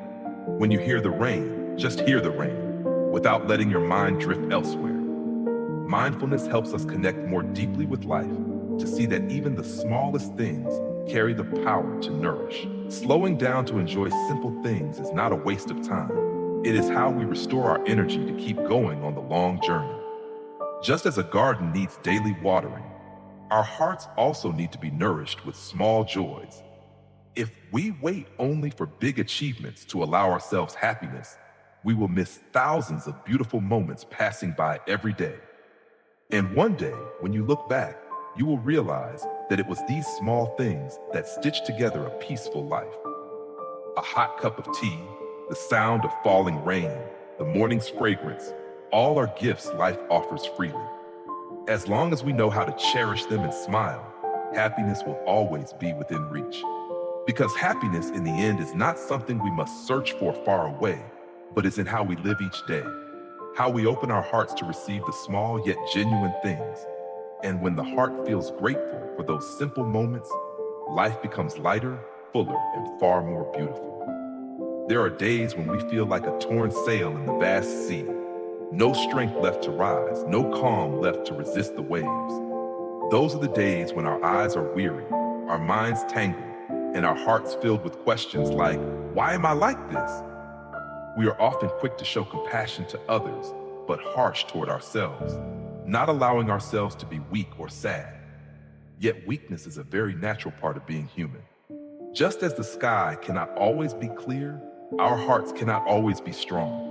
When you hear the rain, just hear the rain, without letting your mind drift elsewhere. Mindfulness helps us connect more deeply with life, to see that even the smallest things carry the power to nourish. Slowing down to enjoy simple things is not a waste of time. It is how we restore our energy to keep going on the long journey. Just as a garden needs daily watering, Our hearts also need to be nourished with small joys. If we wait only for big achievements to allow ourselves happiness, we will miss thousands of beautiful moments passing by every day. And one day, when you look back, you will realize that it was these small things that stitched together a peaceful life. A hot cup of tea, the sound of falling rain, the morning's fragrance, all are gifts life offers freely. As long as we know how to cherish them and smile, happiness will always be within reach. Because happiness in the end is not something we must search for far away, but is in how we live each day, how we open our hearts to receive the small yet genuine things. And when the heart feels grateful for those simple moments, life becomes lighter, fuller, and far more beautiful. There are days when we feel like a torn sail in the vast sea. No strength left to rise, no calm left to resist the waves. Those are the days when our eyes are weary, our minds tangled, and our hearts filled with questions like, why am I like this? We are often quick to show compassion to others, but harsh toward ourselves, not allowing ourselves to be weak or sad. Yet weakness is a very natural part of being human. Just as the sky cannot always be clear, our hearts cannot always be strong.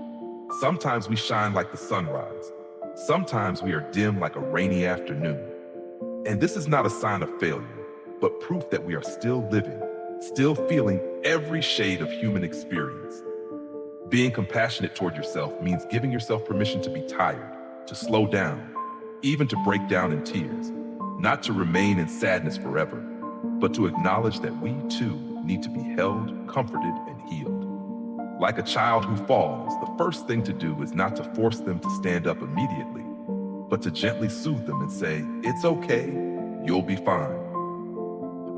Sometimes we shine like the sunrise. Sometimes we are dim like a rainy afternoon. And this is not a sign of failure, but proof that we are still living, still feeling every shade of human experience. Being compassionate toward yourself means giving yourself permission to be tired, to slow down, even to break down in tears, not to remain in sadness forever, but to acknowledge that we too need to be held, comforted, and healed. Like a child who falls, the first thing to do is not to force them to stand up immediately, but to gently soothe them and say, it's okay, you'll be fine.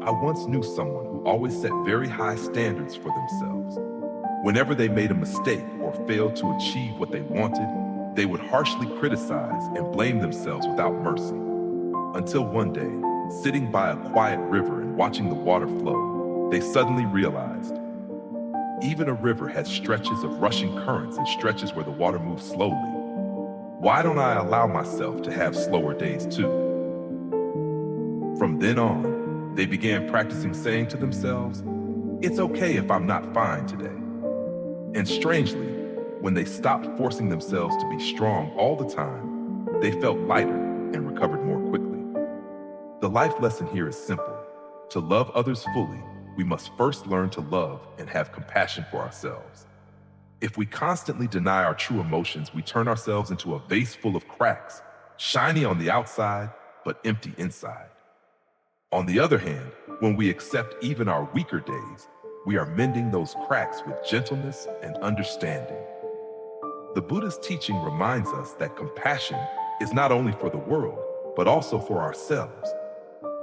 I once knew someone who always set very high standards for themselves. Whenever they made a mistake or failed to achieve what they wanted, they would harshly criticize and blame themselves without mercy. Until one day, sitting by a quiet river and watching the water flow, they suddenly realized, even a river has stretches of rushing currents and stretches where the water moves slowly. Why don't I allow myself to have slower days too? From then on, they began practicing saying to themselves, it's okay if I'm not fine today. And strangely, when they stopped forcing themselves to be strong all the time, they felt lighter and recovered more quickly. The life lesson here is simple. To love others fully, we must first learn to love and have compassion for ourselves. If we constantly deny our true emotions, we turn ourselves into a vase full of cracks, shiny on the outside, but empty inside. On the other hand, when we accept even our weaker days, we are mending those cracks with gentleness and understanding. The Buddhist teaching reminds us that compassion is not only for the world, but also for ourselves.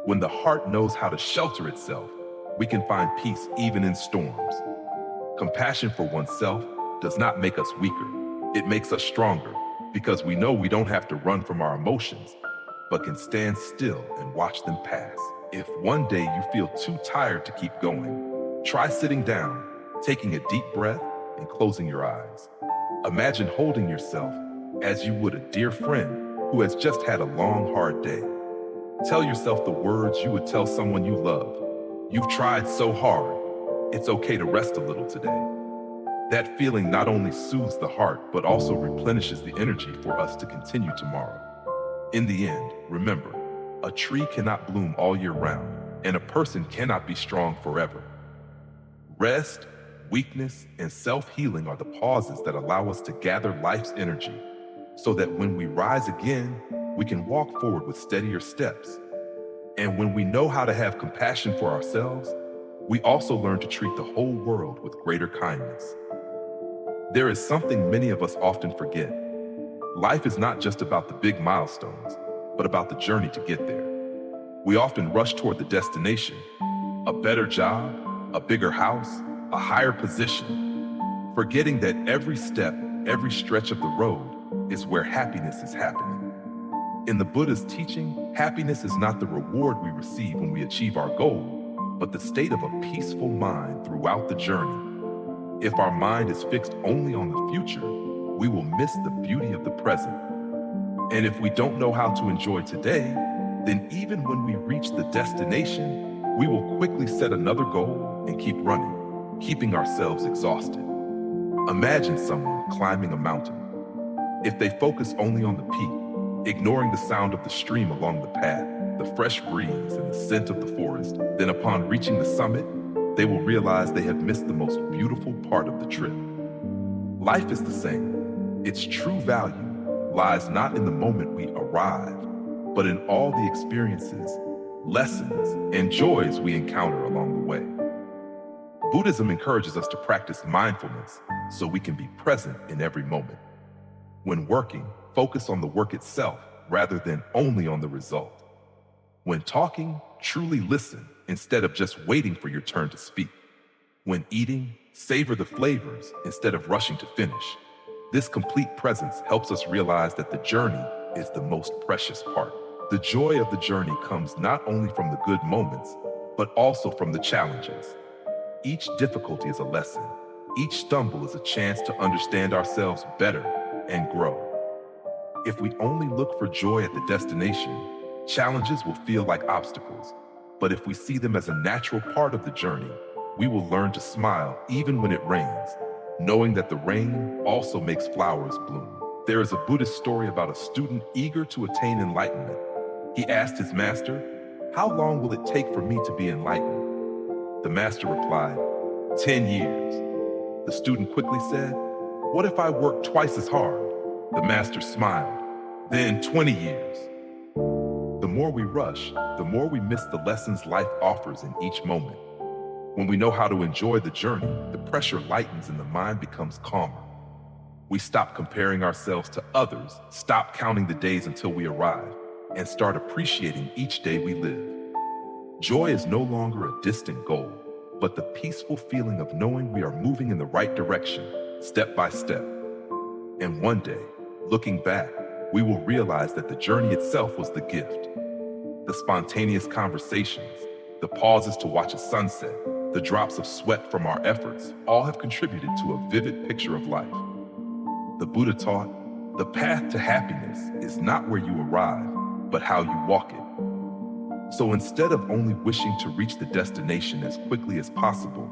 When the heart knows how to shelter itself, we can find peace even in storms. Compassion for oneself does not make us weaker. It makes us stronger because we know we don't have to run from our emotions, but can stand still and watch them pass. If one day you feel too tired to keep going, try sitting down, taking a deep breath, and closing your eyes. Imagine holding yourself as you would a dear friend who has just had a long, hard day. Tell yourself the words you would tell someone you love. You've tried so hard. It's okay to rest a little today. That feeling not only soothes the heart, but also replenishes the energy for us to continue tomorrow. In the end, remember, a tree cannot bloom all year round, and a person cannot be strong forever. Rest, weakness, and self-healing are the pauses that allow us to gather life's energy, so that when we rise again, we can walk forward with steadier steps. And when we know how to have compassion for ourselves, we also learn to treat the whole world with greater kindness. There is something many of us often forget. Life is not just about the big milestones, but about the journey to get there. We often rush toward the destination, a better job, a bigger house, a higher position, forgetting that every step, every stretch of the road is where happiness is happening. In the Buddhist teaching, happiness is not the reward we receive when we achieve our goal, but the state of a peaceful mind throughout the journey. If our mind is fixed only on the future, we will miss the beauty of the present. And if we don't know how to enjoy today, then even when we reach the destination, we will quickly set another goal and keep running, keeping ourselves exhausted. Imagine someone climbing a mountain. If they focus only on the peak, ignoring the sound of the stream along the path, the fresh breeze, and the scent of the forest, then upon reaching the summit, they will realize they have missed the most beautiful part of the trip. Life is the same. Its true value lies not in the moment we arrive, but in all the experiences, lessons, and joys we encounter along the way. Buddhism encourages us to practice mindfulness so we can be present in every moment. When working, focus on the work itself rather than only on the result. When talking, truly listen instead of just waiting for your turn to speak. When eating, savor the flavors instead of rushing to finish. This complete presence helps us realize that the journey is the most precious part. The joy of the journey comes not only from the good moments, but also from the challenges. Each difficulty is a lesson. Each stumble is a chance to understand ourselves better and grow. If we only look for joy at the destination, challenges will feel like obstacles. But if we see them as a natural part of the journey, we will learn to smile even when it rains, knowing that the rain also makes flowers bloom. There is a Buddhist story about a student eager to attain enlightenment. He asked his master, "How long will it take for me to be enlightened?" The master replied, 10 years. The student quickly said, "What if I work twice as hard?" The master smiled. "Then 20 years." The more we rush, the more we miss the lessons life offers in each moment. When we know how to enjoy the journey, the pressure lightens and the mind becomes calmer. We stop comparing ourselves to others, stop counting the days until we arrive, and start appreciating each day we live. Joy is no longer a distant goal, but the peaceful feeling of knowing we are moving in the right direction, step by step. And one day, looking back, we will realize that the journey itself was the gift. The spontaneous conversations, the pauses to watch a sunset, the drops of sweat from our efforts, all have contributed to a vivid picture of life. The Buddha taught, the path to happiness is not where you arrive, but how you walk it. So instead of only wishing to reach the destination as quickly as possible,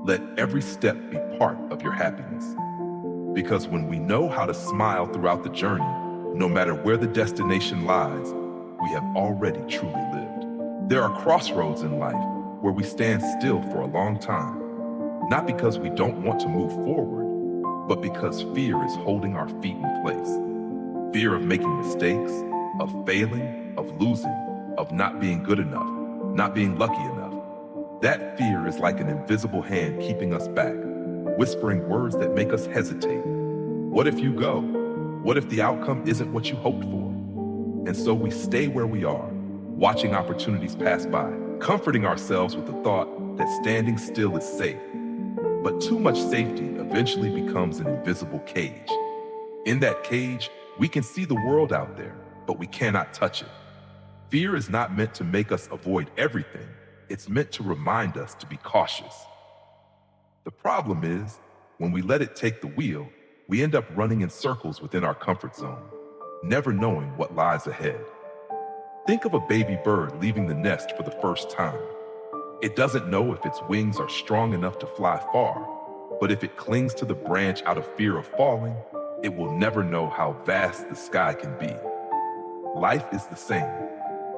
let every step be part of your happiness. Because when we know how to smile throughout the journey, no matter where the destination lies, we have already truly lived. There are crossroads in life where we stand still for a long time, not because we don't want to move forward, but because fear is holding our feet in place. Fear of making mistakes, of failing, of losing, of not being good enough, not being lucky enough. That fear is like an invisible hand keeping us back, whispering words that make us hesitate. What if you go? What if the outcome isn't what you hoped for? And so we stay where we are, watching opportunities pass by, comforting ourselves with the thought that standing still is safe. But too much safety eventually becomes an invisible cage. In that cage, we can see the world out there, but we cannot touch it. Fear is not meant to make us avoid everything. It's meant to remind us to be cautious. The problem is, when we let it take the wheel, we end up running in circles within our comfort zone, never knowing what lies ahead. Think of a baby bird leaving the nest for the first time. It doesn't know if its wings are strong enough to fly far, but if it clings to the branch out of fear of falling, it will never know how vast the sky can be. Life is the same.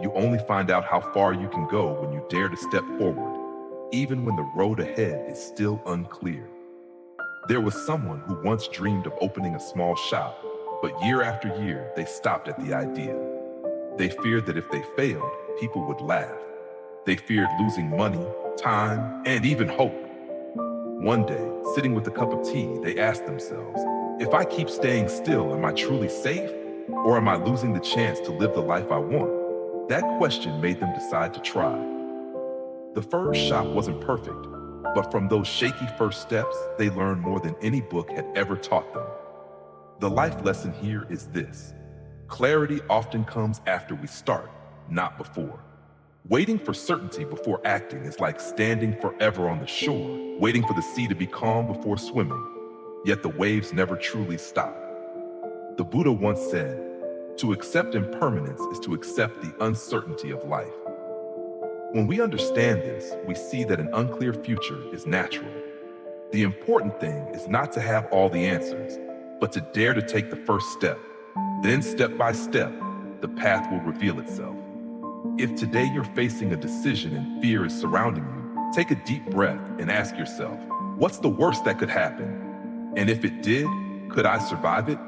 You only find out how far you can go when you dare to step forward, even when the road ahead is still unclear. There was someone who once dreamed of opening a small shop, but year after year, they stopped at the idea. They feared that if they failed, people would laugh. They feared losing money, time, and even hope. One day, sitting with a cup of tea, they asked themselves, if I keep staying still, am I truly safe? Or am I losing the chance to live the life I want? That question made them decide to try. The first shop wasn't perfect, but from those shaky first steps, they learned more than any book had ever taught them. The life lesson here is this. Clarity often comes after we start, not before. Waiting for certainty before acting is like standing forever on the shore, waiting for the sea to be calm before swimming, yet the waves never truly stop. The Buddha once said, To accept impermanence is to accept the uncertainty of life. When we understand this, we see that an unclear future is natural. The important thing is not to have all the answers, but to dare to take the first step. Then, step by step, the path will reveal itself. If today you're facing a decision and fear is surrounding you, take a deep breath and ask yourself, what's the worst that could happen? And if it did, could I survive it?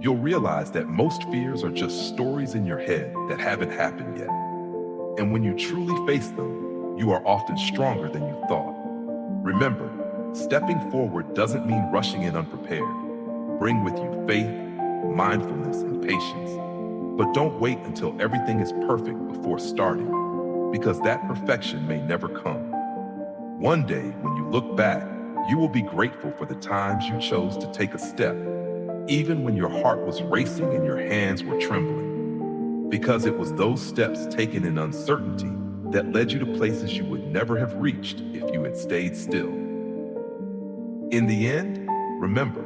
You'll realize that most fears are just stories in your head that haven't happened yet. And when you truly face them, you are often stronger than you thought. Remember, stepping forward doesn't mean rushing in unprepared. Bring with you faith, mindfulness, and patience. But don't wait until everything is perfect before starting, because that perfection may never come. One day, when you look back, you will be grateful for the times you chose to take a step, even when your heart was racing and your hands were trembling. Because it was those steps taken in uncertainty that led you to places you would never have reached if you had stayed still. In the end, remember,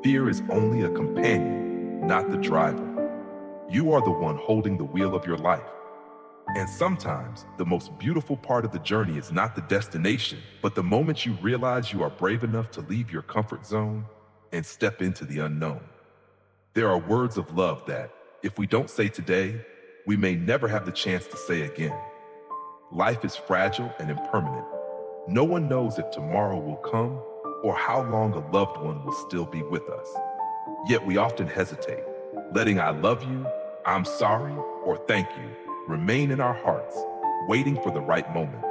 fear is only a companion, not the driver. You are the one holding the wheel of your life. And sometimes, the most beautiful part of the journey is not the destination, but the moment you realize you are brave enough to leave your comfort zone and step into the unknown. There are words of love that, if we don't say today, we may never have the chance to say again. Life is fragile and impermanent. No one knows if tomorrow will come or how long a loved one will still be with us. Yet we often hesitate, letting I love you, I'm sorry, or thank you remain in our hearts, waiting for the right moment.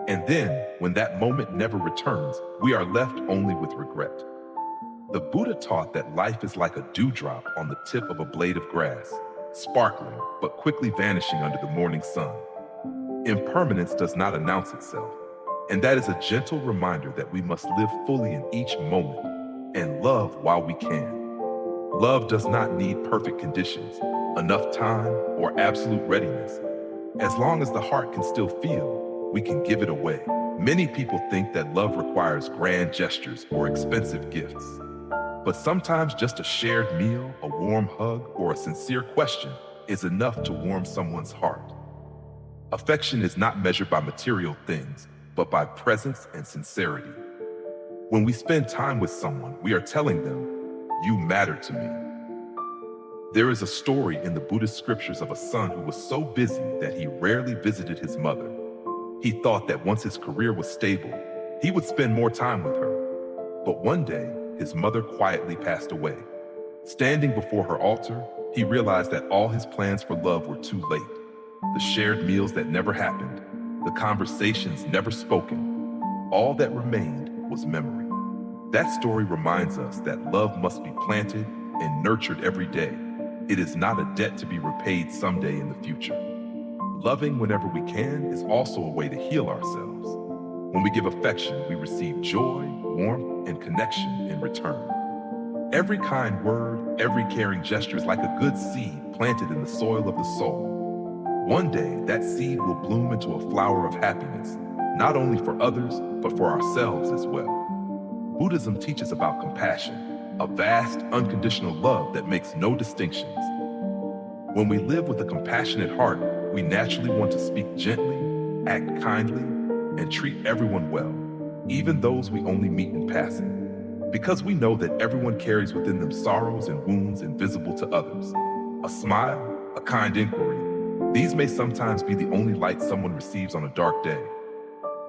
And then, when that moment never returns, we are left only with regret. The Buddha taught that life is like a dewdrop on the tip of a blade of grass, sparkling but quickly vanishing under the morning sun. Impermanence does not announce itself, and that is a gentle reminder that we must live fully in each moment and love while we can. Love does not need perfect conditions, enough time, or absolute readiness. As long as the heart can still feel, we can give it away. Many people think that love requires grand gestures or expensive gifts. But sometimes just a shared meal, a warm hug, or a sincere question is enough to warm someone's heart. Affection is not measured by material things, but by presence and sincerity. When we spend time with someone, we are telling them, "You matter to me." There is a story in the Buddhist scriptures of a son who was so busy that he rarely visited his mother. He thought that once his career was stable, he would spend more time with her. But one day, his mother quietly passed away. Standing before her altar, he realized that all his plans for love were too late. The shared meals that never happened, the conversations never spoken, all that remained was memory. That story reminds us that love must be planted and nurtured every day. It is not a debt to be repaid someday in the future. Loving whenever we can is also a way to heal ourselves. When we give affection, we receive joy, warmth, and connection in return. Every kind word, every caring gesture is like a good seed planted in the soil of the soul. One day, that seed will bloom into a flower of happiness, not only for others, but for ourselves as well. Buddhism teaches about compassion, a vast, unconditional love that makes no distinctions. When we live with a compassionate heart, we naturally want to speak gently, act kindly, and treat everyone well, even those we only meet in passing. Because we know that everyone carries within them sorrows and wounds invisible to others. A smile, a kind inquiry, these may sometimes be the only light someone receives on a dark day.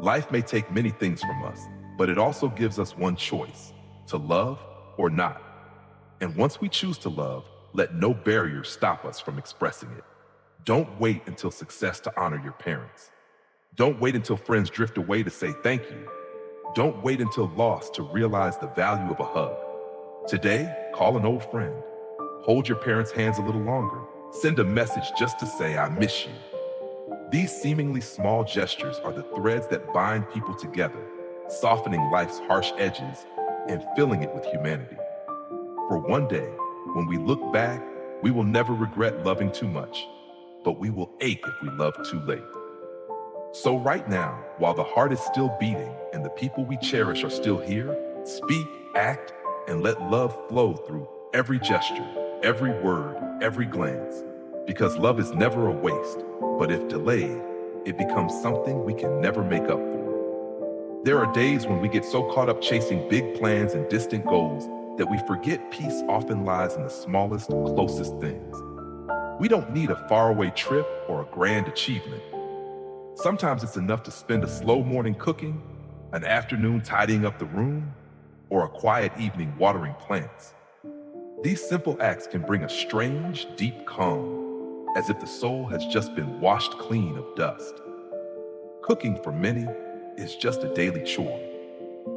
Life may take many things from us, but it also gives us one choice: to love or not. And once we choose to love, let no barrier stop us from expressing it. Don't wait until success to honor your parents. Don't wait until friends drift away to say thank you. Don't wait until loss to realize the value of a hug. Today, call an old friend. Hold your parents' hands a little longer. Send a message just to say, "I miss you." These seemingly small gestures are the threads that bind people together, softening life's harsh edges and filling it with humanity. For one day, when we look back, we will never regret loving too much, but we will ache if we love too late. So right now, while the heart is still beating and the people we cherish are still here, speak, act, and let love flow through every gesture. every word, every glance. Because love is never a waste, but if delayed, it becomes something we can never make up for. There are days when we get so caught up chasing big plans and distant goals that we forget peace often lies in the smallest, closest things. We don't need a faraway trip or a grand achievement. Sometimes it's enough to spend a slow morning cooking, an afternoon tidying up the room, or a quiet evening watering plants. These simple acts can bring a strange, deep calm, as if the soul has just been washed clean of dust. Cooking, for many, is just a daily chore.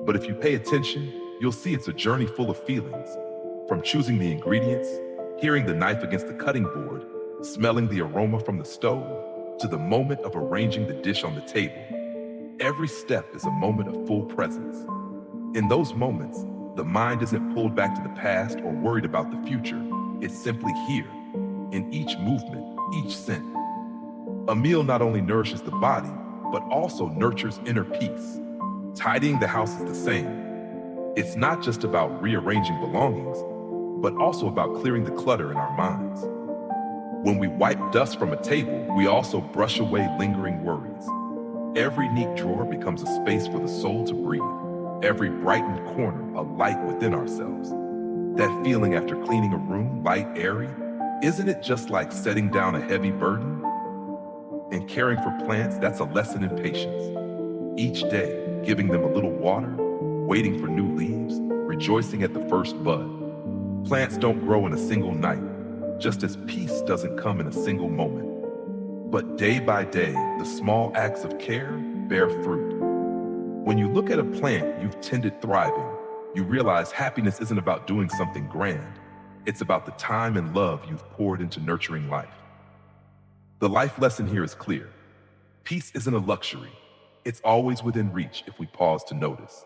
But if you pay attention, you'll see it's a journey full of feelings. From choosing the ingredients, hearing the knife against the cutting board, smelling the aroma from the stove, to the moment of arranging the dish on the table. Every step is a moment of full presence. In those moments, the mind isn't pulled back to the past or worried about the future. It's simply here, in each movement, each scent. A meal not only nourishes the body, but also nurtures inner peace. Tidying the house is the same. It's not just about rearranging belongings, but also about clearing the clutter in our minds. When we wipe dust from a table, we also brush away lingering worries. Every neat drawer becomes a space for the soul to breathe. Every brightened corner, a light within ourselves. That feeling after cleaning a room, light, airy, isn't it just like setting down a heavy burden? In caring for plants, that's a lesson in patience. Each day, giving them a little water, waiting for new leaves, rejoicing at the first bud. Plants don't grow in a single night, just as peace doesn't come in a single moment. But day by day, the small acts of care bear fruit. When you look at a plant you've tended thriving, you realize happiness isn't about doing something grand. It's about the time and love you've poured into nurturing life. The life lesson here is clear. Peace isn't a luxury. It's always within reach if we pause to notice.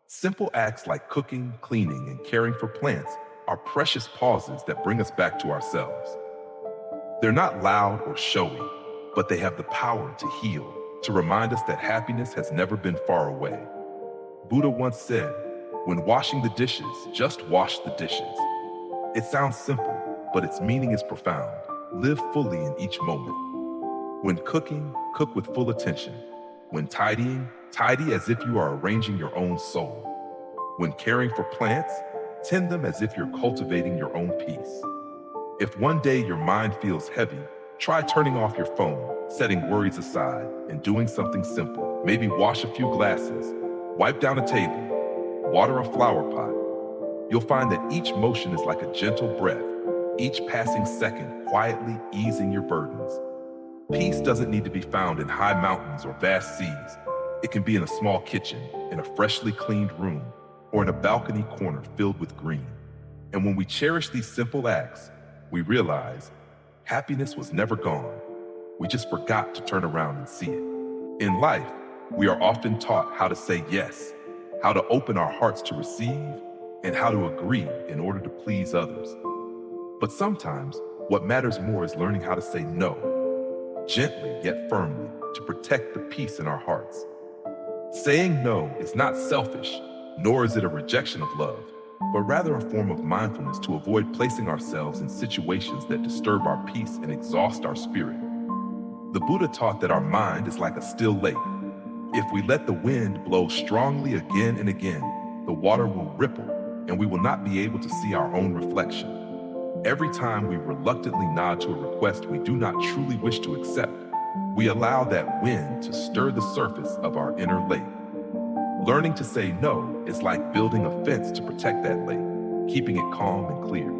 Simple acts like cooking, cleaning, and caring for plants are precious pauses that bring us back to ourselves. They're not loud or showy, but they have the power to heal, to remind us that happiness has never been far away. Buddha once said, "When washing the dishes, just wash the dishes." It sounds simple, but its meaning is profound. Live fully in each moment. When cooking, cook with full attention. When tidying, tidy as if you are arranging your own soul. When caring for plants, tend them as if you're cultivating your own peace. If one day your mind feels heavy, try turning off your phone, setting worries aside, and doing something simple. Maybe wash a few glasses, wipe down a table, water a flower pot. You'll find that each motion is like a gentle breath, each passing second quietly easing your burdens. Peace doesn't need to be found in high mountains or vast seas. It can be in a small kitchen, in a freshly cleaned room, or in a balcony corner filled with green. And when we cherish these simple acts, we realize happiness was never gone. We just forgot to turn around and see it. In life, we are often taught how to say yes, how to open our hearts to receive, and how to agree in order to please others. But sometimes, what matters more is learning how to say no, gently yet firmly, to protect the peace in our hearts. Saying no is not selfish, nor is it a rejection of love, but rather a form of mindfulness to avoid placing ourselves in situations that disturb our peace and exhaust our spirit. The Buddha taught that our mind is like a still lake. If we let the wind blow strongly again and again, the water will ripple and we will not be able to see our own reflection. Every time we reluctantly nod to a request we do not truly wish to accept, we allow that wind to stir the surface of our inner lake. Learning to say no is like building a fence to protect that lake, keeping it calm and clear.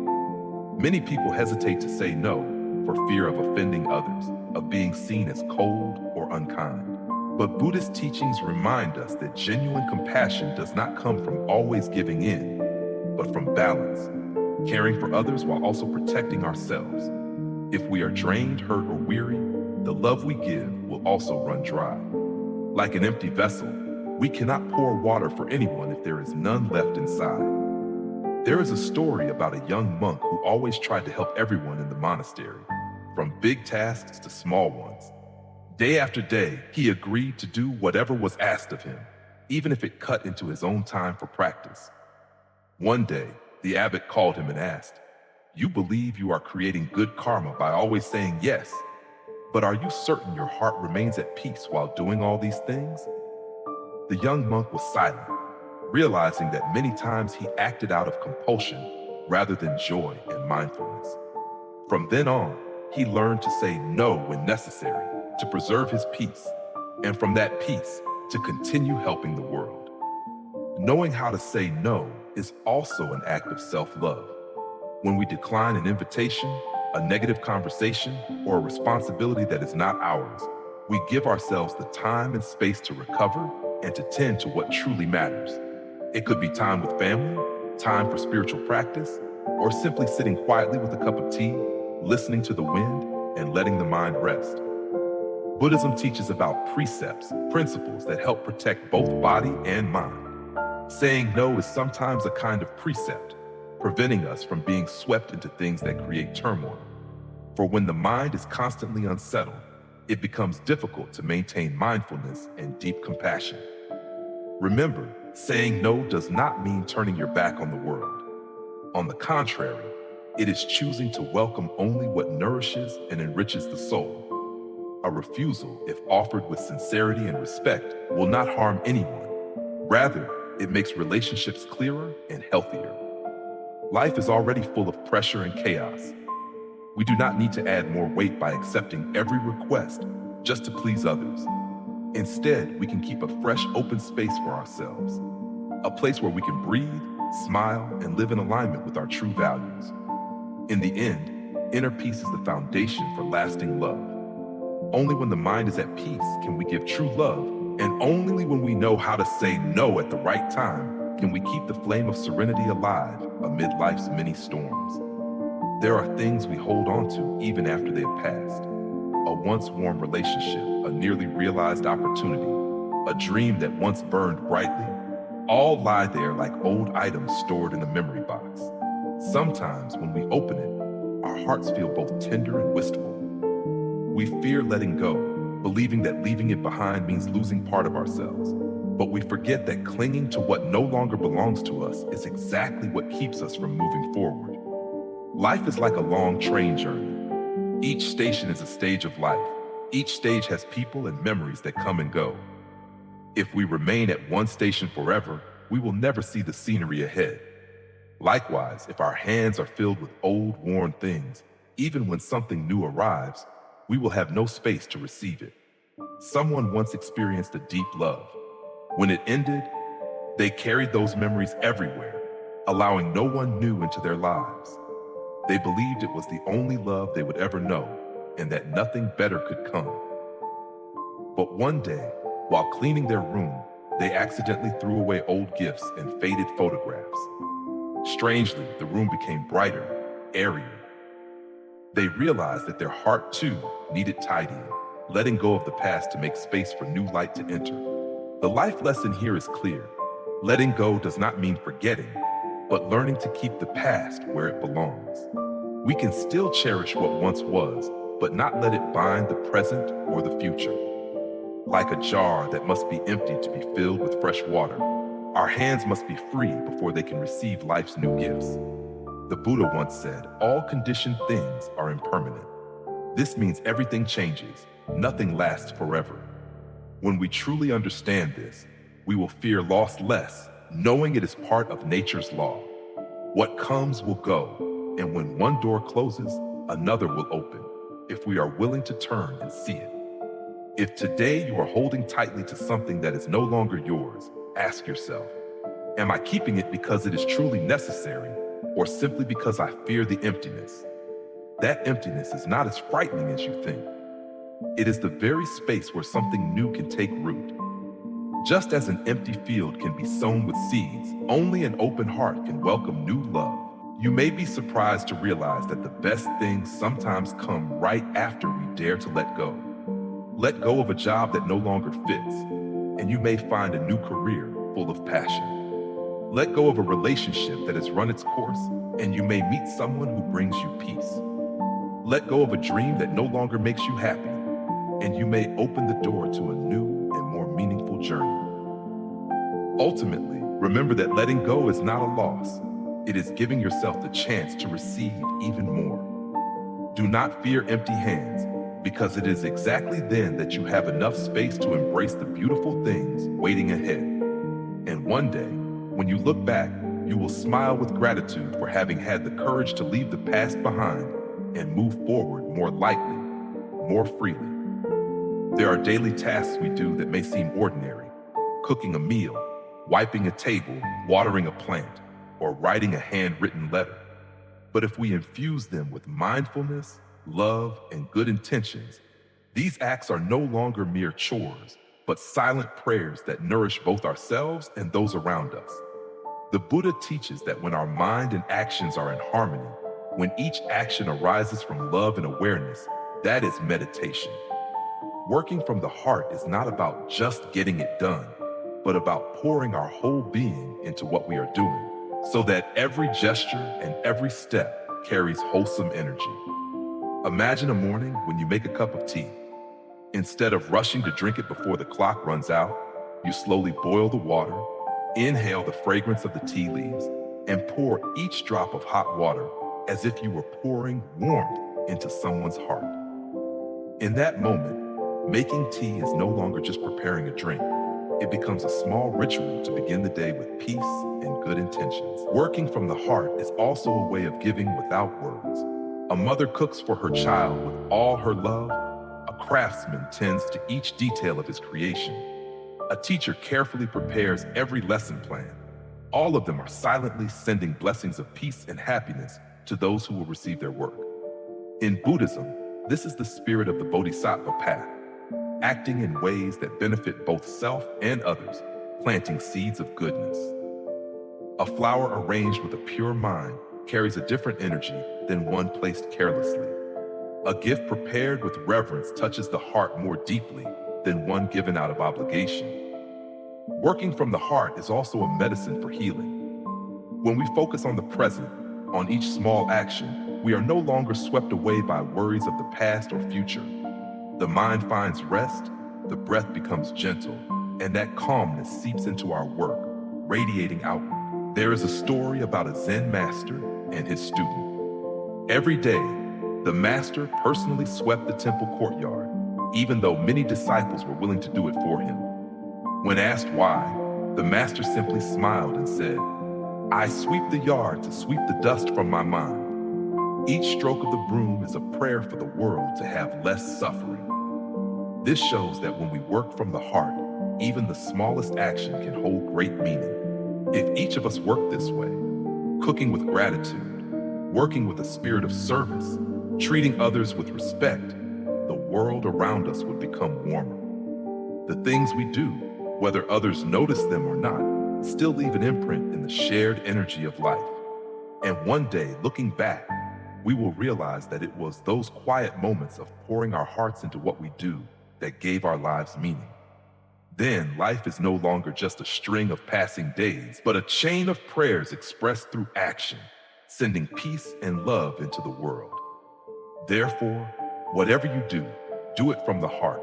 Many people hesitate to say no for fear of offending others, of being seen as cold or unkind. But Buddhist teachings remind us that genuine compassion does not come from always giving in, but from balance, caring for others while also protecting ourselves. If we are drained, hurt, or weary, the love we give will also run dry. Like an empty vessel, we cannot pour water for anyone if there is none left inside. There is a story about a young monk who always tried to help everyone in the monastery, from big tasks to small ones. Day after day, he agreed to do whatever was asked of him, even if it cut into his own time for practice. One day, the abbot called him and asked, You believe you are creating good karma by always saying yes, but are you certain your heart remains at peace while doing all these things? The young monk was silent, realizing that many times he acted out of compulsion rather than joy and mindfulness. From then on, he learned to say no when necessary to preserve his peace, and from that peace, to continue helping the world. Knowing how to say no is also an act of self-love. When we decline an invitation, a negative conversation, or a responsibility that is not ours, we give ourselves the time and space to recover and to tend to what truly matters. It could be time with family, time for spiritual practice, or simply sitting quietly with a cup of tea, listening to the wind, and letting the mind rest. Buddhism teaches about precepts, principles that help protect both body and mind. Saying no is sometimes a kind of precept, preventing us from being swept into things that create turmoil. For when the mind is constantly unsettled, it becomes difficult to maintain mindfulness and deep compassion. Remember, saying no does not mean turning your back on the world. On the contrary, it is choosing to welcome only what nourishes and enriches the soul. A refusal, if offered with sincerity and respect, will not harm anyone. Rather, it makes relationships clearer and healthier. Life is already full of pressure and chaos. We do not need to add more weight by accepting every request just to please others. Instead, we can keep a fresh, open space for ourselves, a place where we can breathe, smile, and live in alignment with our true values. In the end, inner peace is the foundation for lasting love. Only when the mind is at peace can we give true love, and only when we know how to say no at the right time can we keep the flame of serenity alive amid life's many storms. There are things we hold on to even after they have passed. A once warm relationship, a nearly realized opportunity, a dream that once burned brightly, all lie there like old items stored in a memory box. Sometimes when we open it, our hearts feel both tender and wistful. We fear letting go, believing that leaving it behind means losing part of ourselves. But we forget that clinging to what no longer belongs to us is exactly what keeps us from moving forward. Life is like a long train journey. Each station is a stage of life. Each stage has people and memories that come and go. If we remain at one station forever, we will never see the scenery ahead. Likewise, if our hands are filled with old, worn things, even when something new arrives, we will have no space to receive it. Someone once experienced a deep love. When it ended, they carried those memories everywhere, allowing no one new into their lives. They believed it was the only love they would ever know, and that nothing better could come. But one day, while cleaning their room, they accidentally threw away old gifts and faded photographs. Strangely, the room became brighter, airier. They realized that their heart, too, needed tidying, letting go of the past to make space for new light to enter. The life lesson here is clear. Letting go does not mean forgetting, but learning to keep the past where it belongs. We can still cherish what once was, but not let it bind the present or the future. Like a jar that must be emptied to be filled with fresh water, our hands must be free before they can receive life's new gifts. The Buddha once said, "All conditioned things are impermanent." This means everything changes, nothing lasts forever. When we truly understand this, we will fear loss less, knowing it is part of nature's law. What comes will go, and when one door closes, another will open, if we are willing to turn and see it. If today you are holding tightly to something that is no longer yours, ask yourself, am I keeping it because it is truly necessary, or simply because I fear the emptiness? That emptiness is not as frightening as you think. It is the very space where something new can take root. Just as an empty field can be sown with seeds, only an open heart can welcome new love. You may be surprised to realize that the best things sometimes come right after we dare to let go. Let go of a job that no longer fits, and you may find a new career full of passion. Let go of a relationship that has run its course, and you may meet someone who brings you peace. Let go of a dream that no longer makes you happy, and you may open the door to a new and more meaningful journey. Ultimately, remember that letting go is not a loss. It is giving yourself the chance to receive even more. Do not fear empty hands, because it is exactly then that you have enough space to embrace the beautiful things waiting ahead. And one day, when you look back, you will smile with gratitude for having had the courage to leave the past behind and move forward more lightly, more freely. There are daily tasks we do that may seem ordinary: cooking a meal, wiping a table, watering a plant, or writing a handwritten letter. But if we infuse them with mindfulness, love, and good intentions, these acts are no longer mere chores, but silent prayers that nourish both ourselves and those around us. The Buddha teaches that when our mind and actions are in harmony, when each action arises from love and awareness, that is meditation. Working from the heart is not about just getting it done, but about pouring our whole being into what we are doing, so that every gesture and every step carries wholesome energy. Imagine a morning when you make a cup of tea. Instead of rushing to drink it before the clock runs out, you slowly boil the water, inhale the fragrance of the tea leaves, and pour each drop of hot water as if you were pouring warmth into someone's heart. In that moment, making tea is no longer just preparing a drink. It becomes a small ritual to begin the day with peace and good intentions. Working from the heart is also a way of giving without words. A mother cooks for her child with all her love. A craftsman tends to each detail of his creation. A teacher carefully prepares every lesson plan. All of them are silently sending blessings of peace and happiness to those who will receive their work. In Buddhism, this is the spirit of the Bodhisattva path, acting in ways that benefit both self and others, planting seeds of goodness. A flower arranged with a pure mind carries a different energy than one placed carelessly. A gift prepared with reverence touches the heart more deeply than one given out of obligation. Working from the heart is also a medicine for healing. When we focus on the present, on each small action, we are no longer swept away by worries of the past or future. The mind finds rest, the breath becomes gentle, and that calmness seeps into our work, radiating outward. There is a story about a Zen master and his student. Every day, the master personally swept the temple courtyard, even though many disciples were willing to do it for him. When asked why, the master simply smiled and said, "I sweep the yard to sweep the dust from my mind. Each stroke of the broom is a prayer for the world to have less suffering." This shows that when we work from the heart, even the smallest action can hold great meaning. If each of us worked this way, cooking with gratitude, working with a spirit of service, treating others with respect, the world around us would become warmer. The things we do, whether others notice them or not, still leave an imprint in the shared energy of life. And one day, looking back, we will realize that it was those quiet moments of pouring our hearts into what we do that gave our lives meaning. Then life is no longer just a string of passing days, but a chain of prayers expressed through action, sending peace and love into the world. Therefore, whatever you do, do it from the heart.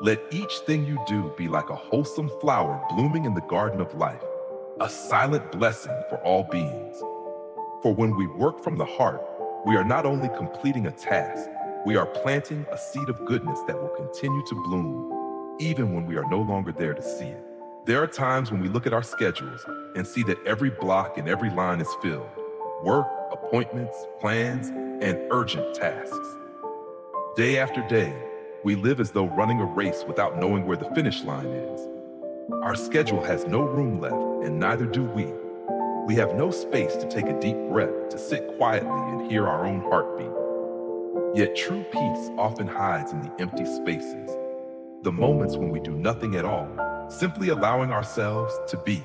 Let each thing you do be like a wholesome flower blooming in the garden of life, a silent blessing for all beings. For when we work from the heart, we are not only completing a task, we are planting a seed of goodness that will continue to bloom, even when we are no longer there to see it. There are times when we look at our schedules and see that every block and every line is filled: work, appointments, plans, and urgent tasks. Day after day, we live as though running a race without knowing where the finish line is. Our schedule has no room left, and neither do we. We have no space to take a deep breath, to sit quietly and hear our own heartbeat. Yet true peace often hides in the empty spaces, the moments when we do nothing at all, simply allowing ourselves to be.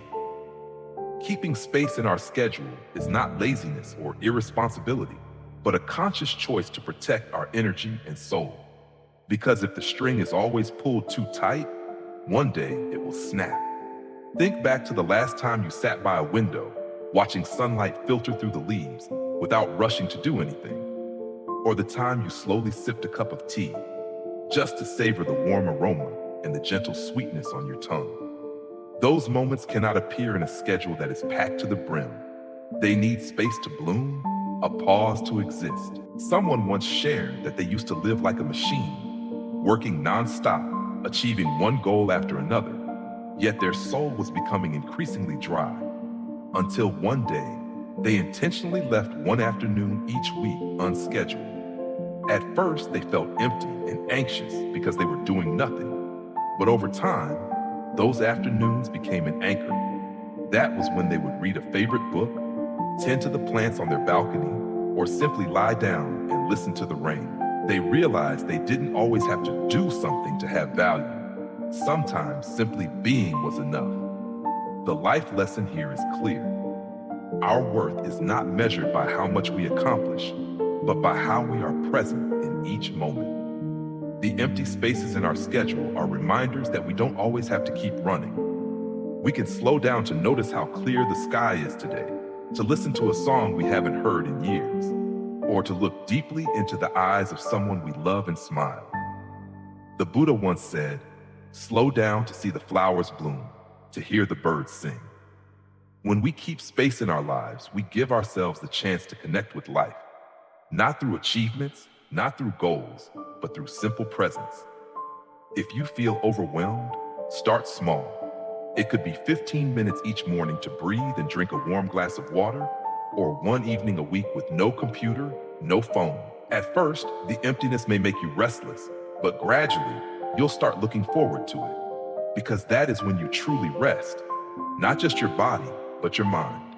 Keeping space in our schedule is not laziness or irresponsibility, but a conscious choice to protect our energy and soul. Because if the string is always pulled too tight, one day it will snap. Think back to the last time you sat by a window, watching sunlight filter through the leaves without rushing to do anything. Or the time you slowly sipped a cup of tea, just to savor the warm aroma and the gentle sweetness on your tongue. Those moments cannot appear in a schedule that is packed to the brim. They need space to bloom, a pause to exist. Someone once shared that they used to live like a machine, working nonstop, achieving one goal after another, yet their soul was becoming increasingly dry. Until one day, they intentionally left one afternoon each week unscheduled. At first, they felt empty and anxious because they were doing nothing. But over time, those afternoons became an anchor. That was when they would read a favorite book, tend to the plants on their balcony, or simply lie down and listen to the rain. They realized they didn't always have to do something to have value. Sometimes simply being was enough. The life lesson here is clear. Our worth is not measured by how much we accomplish, but by how we are present in each moment. The empty spaces in our schedule are reminders that we don't always have to keep running. We can slow down to notice how clear the sky is today, to listen to a song we haven't heard in years, or to look deeply into the eyes of someone we love and smile. The Buddha once said, "Slow down to see the flowers bloom, to hear the birds sing." When we keep space in our lives, we give ourselves the chance to connect with life, not through achievements, not through goals, but through simple presence. If you feel overwhelmed, start small. It could be 15 minutes each morning to breathe and drink a warm glass of water, or one evening a week with no computer, no phone. At first, the emptiness may make you restless, but gradually, you'll start looking forward to it. Because that is when you truly rest, not just your body, but your mind.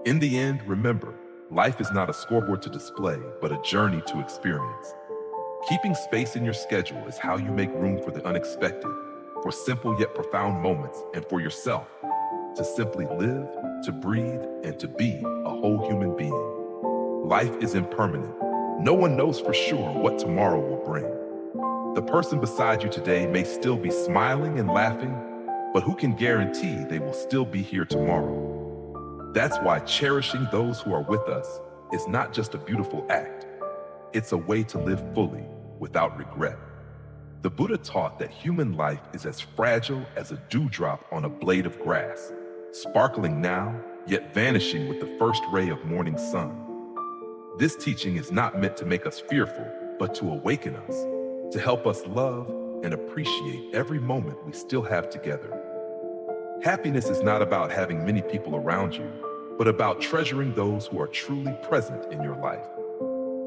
In the end, remember, life is not a scoreboard to display, but a journey to experience. Keeping space in your schedule is how you make room for the unexpected, for simple yet profound moments, and for yourself, to simply live, to breathe, and to be a whole human being. Life is impermanent. No one knows for sure what tomorrow will bring. The person beside you today may still be smiling and laughing, but who can guarantee they will still be here tomorrow? That's why cherishing those who are with us is not just a beautiful act. It's a way to live fully, without regret. The Buddha taught that human life is as fragile as a dewdrop on a blade of grass, sparkling now, yet vanishing with the first ray of morning sun. This teaching is not meant to make us fearful, but to awaken us, to help us love and appreciate every moment we still have together. Happiness is not about having many people around you, but about treasuring those who are truly present in your life.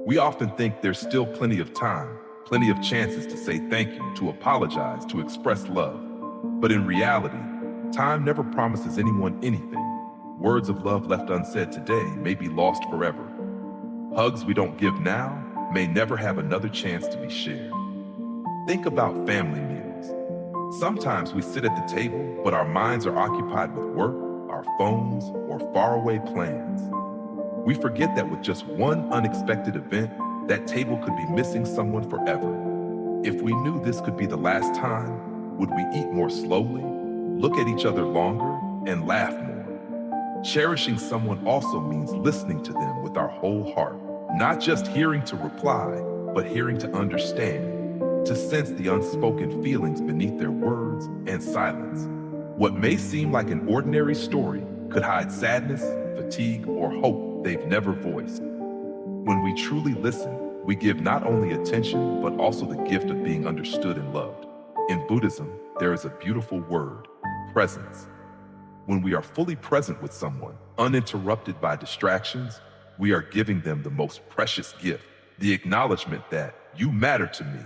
We often think there's still plenty of time, plenty of chances to say thank you, to apologize, to express love. But in reality, time never promises anyone anything. Words of love left unsaid today may be lost forever. Hugs we don't give now may never have another chance to be shared. Think about family meals. Sometimes we sit at the table, but our minds are occupied with work, our phones, or faraway plans. We forget that with just one unexpected event, that table could be missing someone forever. If we knew this could be the last time, would we eat more slowly, look at each other longer, and laugh more? Cherishing someone also means listening to them with our whole heart, not just hearing to reply, but hearing to understand, to sense the unspoken feelings beneath their words and silence. What may seem like an ordinary story could hide sadness, fatigue, or hope they've never voiced. When we truly listen, we give not only attention, but also the gift of being understood and loved. In Buddhism, there is a beautiful word, presence. When we are fully present with someone, uninterrupted by distractions, we are giving them the most precious gift, the acknowledgement that you matter to me.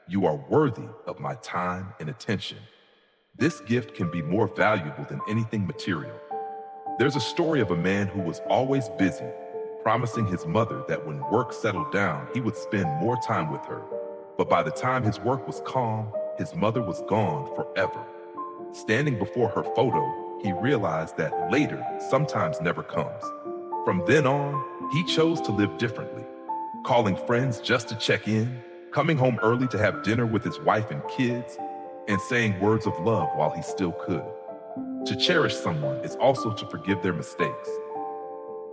You are worthy of my time and attention. This gift can be more valuable than anything material. There's a story of a man who was always busy, promising his mother that when work settled down, he would spend more time with her. But by the time his work was calm, his mother was gone forever. Standing before her photo, he realized that later sometimes never comes. From then on, he chose to live differently, calling friends just to check in, coming home early to have dinner with his wife and kids, and saying words of love while he still could. To cherish someone is also to forgive their mistakes.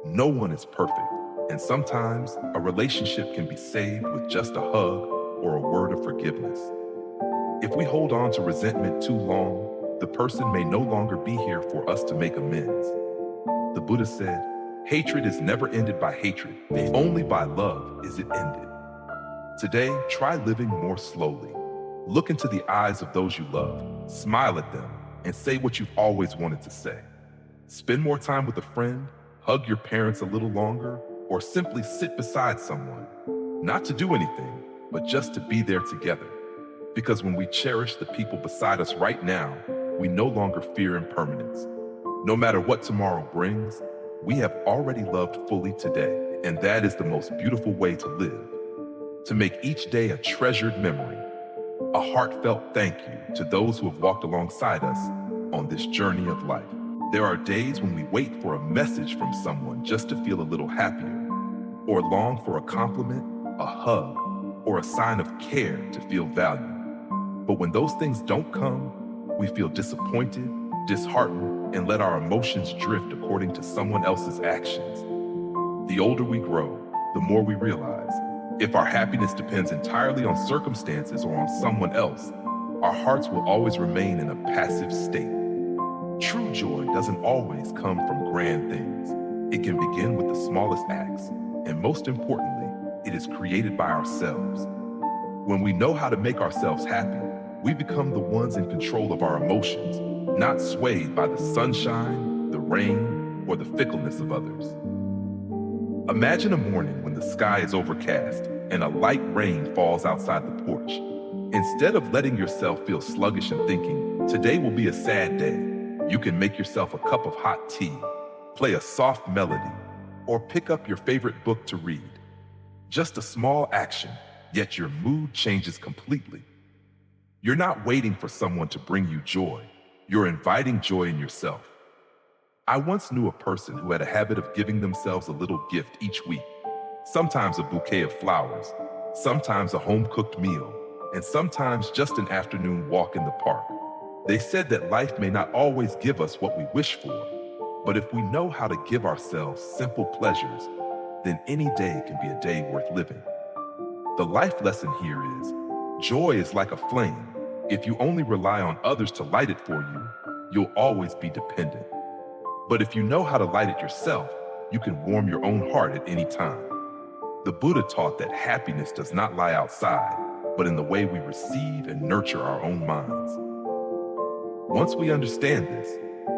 No one is perfect, and sometimes a relationship can be saved with just a hug or a word of forgiveness. If we hold on to resentment too long, the person may no longer be here for us to make amends. The Buddha said, Hatred is never ended by hatred. Only by love is it ended. Today, try living more slowly. Look into the eyes of those you love, smile at them, and say what you've always wanted to say. Spend more time with a friend, hug your parents a little longer, or simply sit beside someone. Not to do anything, but just to be there together. Because when we cherish the people beside us right now, we no longer fear impermanence. No matter what tomorrow brings, we have already loved fully today, and that is the most beautiful way to live. To make each day a treasured memory, a heartfelt thank you to those who have walked alongside us on this journey of life. There are days when we wait for a message from someone just to feel a little happier, or long for a compliment, a hug, or a sign of care to feel valued. But when those things don't come, we feel disappointed, disheartened, and let our emotions drift according to someone else's actions. The older we grow, the more we realize, if our happiness depends entirely on circumstances or on someone else, our hearts will always remain in a passive state. True joy doesn't always come from grand things. It can begin with the smallest acts, and most importantly, it is created by ourselves. When we know how to make ourselves happy, we become the ones in control of our emotions, not swayed by the sunshine, the rain, or the fickleness of others. Imagine a morning when the sky is overcast and a light rain falls outside the porch. Instead of letting yourself feel sluggish and thinking, today will be a sad day, you can make yourself a cup of hot tea, play a soft melody, or pick up your favorite book to read. Just a small action, yet your mood changes completely. You're not waiting for someone to bring you joy. You're inviting joy in yourself. I once knew a person who had a habit of giving themselves a little gift each week. Sometimes a bouquet of flowers, sometimes a home-cooked meal, and sometimes just an afternoon walk in the park. They said that life may not always give us what we wish for, but if we know how to give ourselves simple pleasures, then any day can be a day worth living. The life lesson here is, joy is like a flame. If you only rely on others to light it for you, you'll always be dependent. But if you know how to light it yourself, you can warm your own heart at any time. The Buddha taught that happiness does not lie outside, but in the way we receive and nurture our own minds. Once we understand this,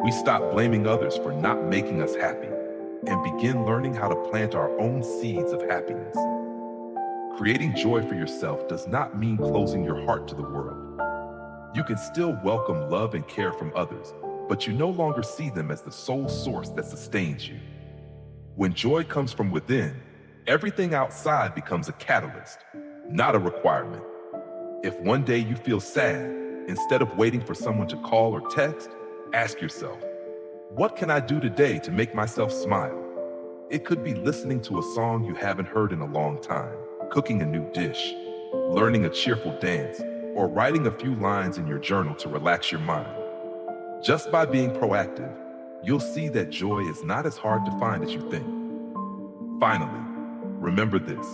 we stop blaming others for not making us happy and begin learning how to plant our own seeds of happiness. Creating joy for yourself does not mean closing your heart to the world. You can still welcome love and care from others, but you no longer see them as the sole source that sustains you. When joy comes from within, everything outside becomes a catalyst, not a requirement. If one day you feel sad, instead of waiting for someone to call or text, ask yourself, what can I do today to make myself smile? It could be listening to a song you haven't heard in a long time, cooking a new dish, learning a cheerful dance, or writing a few lines in your journal to relax your mind. Just by being proactive, you'll see that joy is not as hard to find as you think. Finally, remember this.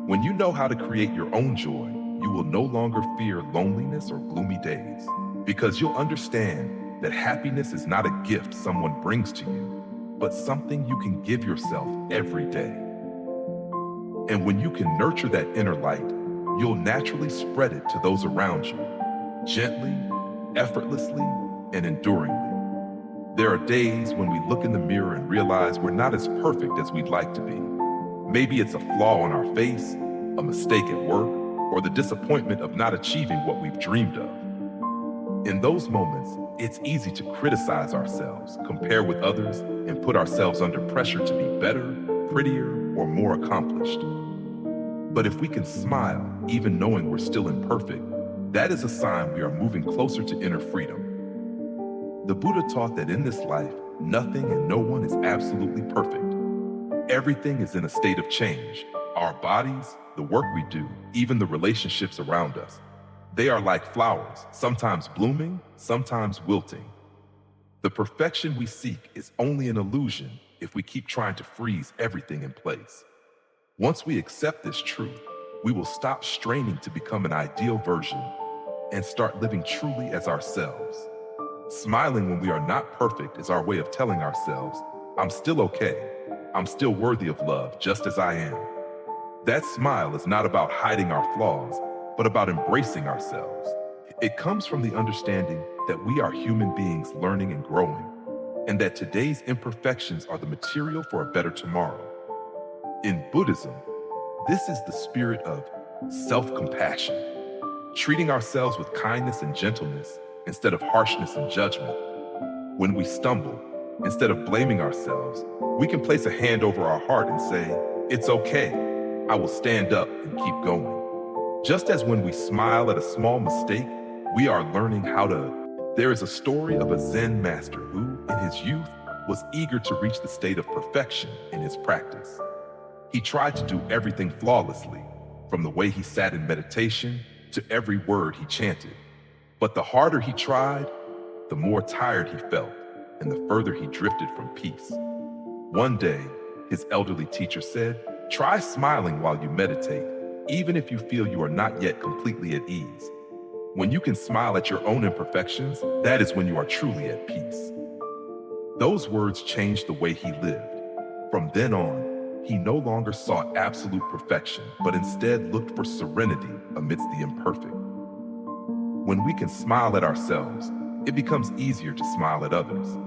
When you know how to create your own joy, you will no longer fear loneliness or gloomy days, because you'll understand that happiness is not a gift someone brings to you, but something you can give yourself every day. And when you can nurture that inner light, you'll naturally spread it to those around you, gently, effortlessly, and enduringly. There are days when we look in the mirror and realize we're not as perfect as we'd like to be. Maybe it's a flaw on our face, a mistake at work, or the disappointment of not achieving what we've dreamed of. In those moments, it's easy to criticize ourselves, compare with others, and put ourselves under pressure to be better, prettier, or more accomplished. But if we can smile, even knowing we're still imperfect, that is a sign we are moving closer to inner freedom. The Buddha taught that in this life, nothing and no one is absolutely perfect. Everything is in a state of change. Our bodies, the work we do, even the relationships around us. They are like flowers, sometimes blooming, sometimes wilting. The perfection we seek is only an illusion if we keep trying to freeze everything in place. Once we accept this truth, we will stop straining to become an ideal version and start living truly as ourselves. Smiling when we are not perfect is our way of telling ourselves, I'm still okay. I'm still worthy of love just as I am. That smile is not about hiding our flaws, but about embracing ourselves. It comes from the understanding that we are human beings learning and growing, and that today's imperfections are the material for a better tomorrow. In Buddhism, this is the spirit of self-compassion, treating ourselves with kindness and gentleness instead of harshness and judgment. When we stumble, instead of blaming ourselves, we can place a hand over our heart and say, "It's okay. I will stand up and keep going." Just as when we smile at a small mistake, we are learning how to. There is a story of a Zen master who, in his youth, was eager to reach the state of perfection in his practice. He tried to do everything flawlessly, from the way he sat in meditation to every word he chanted. But the harder he tried, the more tired he felt, and the further he drifted from peace. One day, his elderly teacher said, "Try smiling while you meditate, even if you feel you are not yet completely at ease. When you can smile at your own imperfections, that is when you are truly at peace." Those words changed the way he lived. From then on, he no longer sought absolute perfection, but instead looked for serenity amidst the imperfect. When we can smile at ourselves, it becomes easier to smile at others.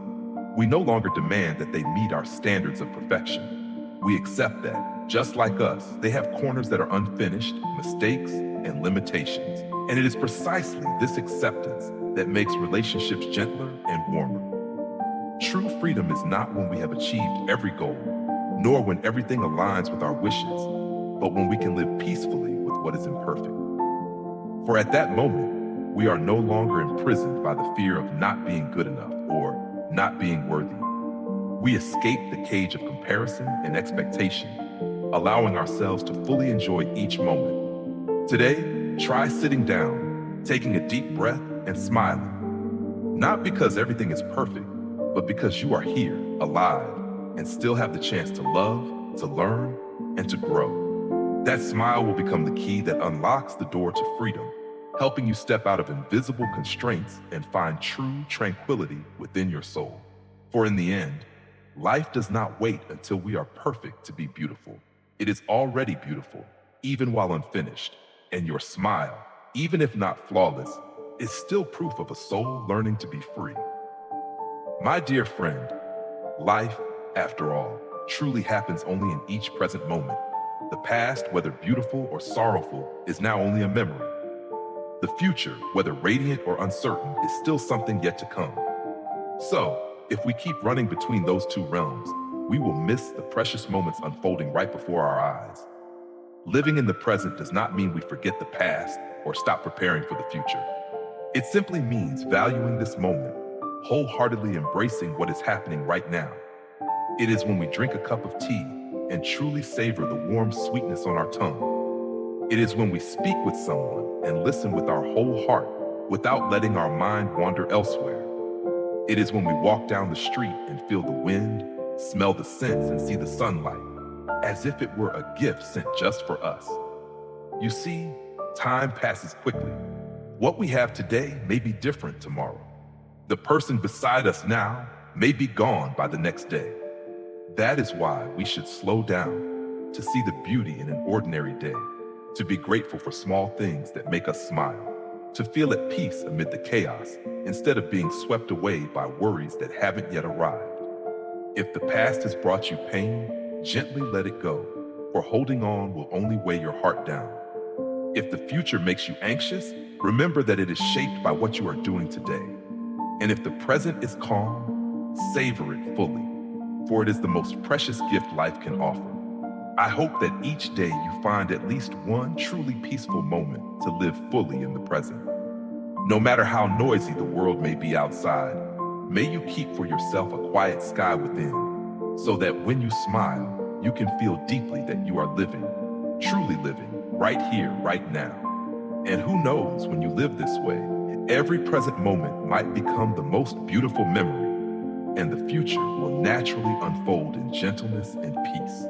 We no longer demand that they meet our standards of perfection. We accept that, just like us, they have corners that are unfinished, mistakes, and limitations. And it is precisely this acceptance that makes relationships gentler and warmer. True freedom is not when we have achieved every goal, nor when everything aligns with our wishes, but when we can live peacefully with what is imperfect. For at that moment, we are no longer imprisoned by the fear of not being good enough or not being worthy. We escape the cage of comparison and expectation, allowing ourselves to fully enjoy each moment. Today, try sitting down, taking a deep breath, and smiling. Not because everything is perfect, but because you are here, alive, and still have the chance to love, to learn, and to grow. That smile will become the key that unlocks the door to freedom, helping you step out of invisible constraints and find true tranquility within your soul. For in the end, life does not wait until we are perfect to be beautiful. It is already beautiful, even while unfinished, and your smile, even if not flawless, is still proof of a soul learning to be free. My dear friend, life, after all, truly happens only in each present moment. The past, whether beautiful or sorrowful, is now only a memory. The future, whether radiant or uncertain, is still something yet to come. So, if we keep running between those two realms, we will miss the precious moments unfolding right before our eyes. Living in the present does not mean we forget the past or stop preparing for the future. It simply means valuing this moment, wholeheartedly embracing what is happening right now. It is when we drink a cup of tea and truly savor the warm sweetness on our tongue. It is when we speak with someone and listen with our whole heart without letting our mind wander elsewhere. It is when we walk down the street and feel the wind, smell the scents, and see the sunlight, as if it were a gift sent just for us. You see, time passes quickly. What we have today may be different tomorrow. The person beside us now may be gone by the next day. That is why we should slow down, to see the beauty in an ordinary day, to be grateful for small things that make us smile, to feel at peace amid the chaos, instead of being swept away by worries that haven't yet arrived. If the past has brought you pain, gently let it go, for holding on will only weigh your heart down. If the future makes you anxious, remember that it is shaped by what you are doing today. And if the present is calm, savor it fully, for it is the most precious gift life can offer. I hope that each day you find at least one truly peaceful moment to live fully in the present. No matter how noisy the world may be outside, may you keep for yourself a quiet sky within, so that when you smile, you can feel deeply that you are living, truly living, right here, right now. And who knows, when you live this way, every present moment might become the most beautiful memory, and the future will naturally unfold in gentleness and peace.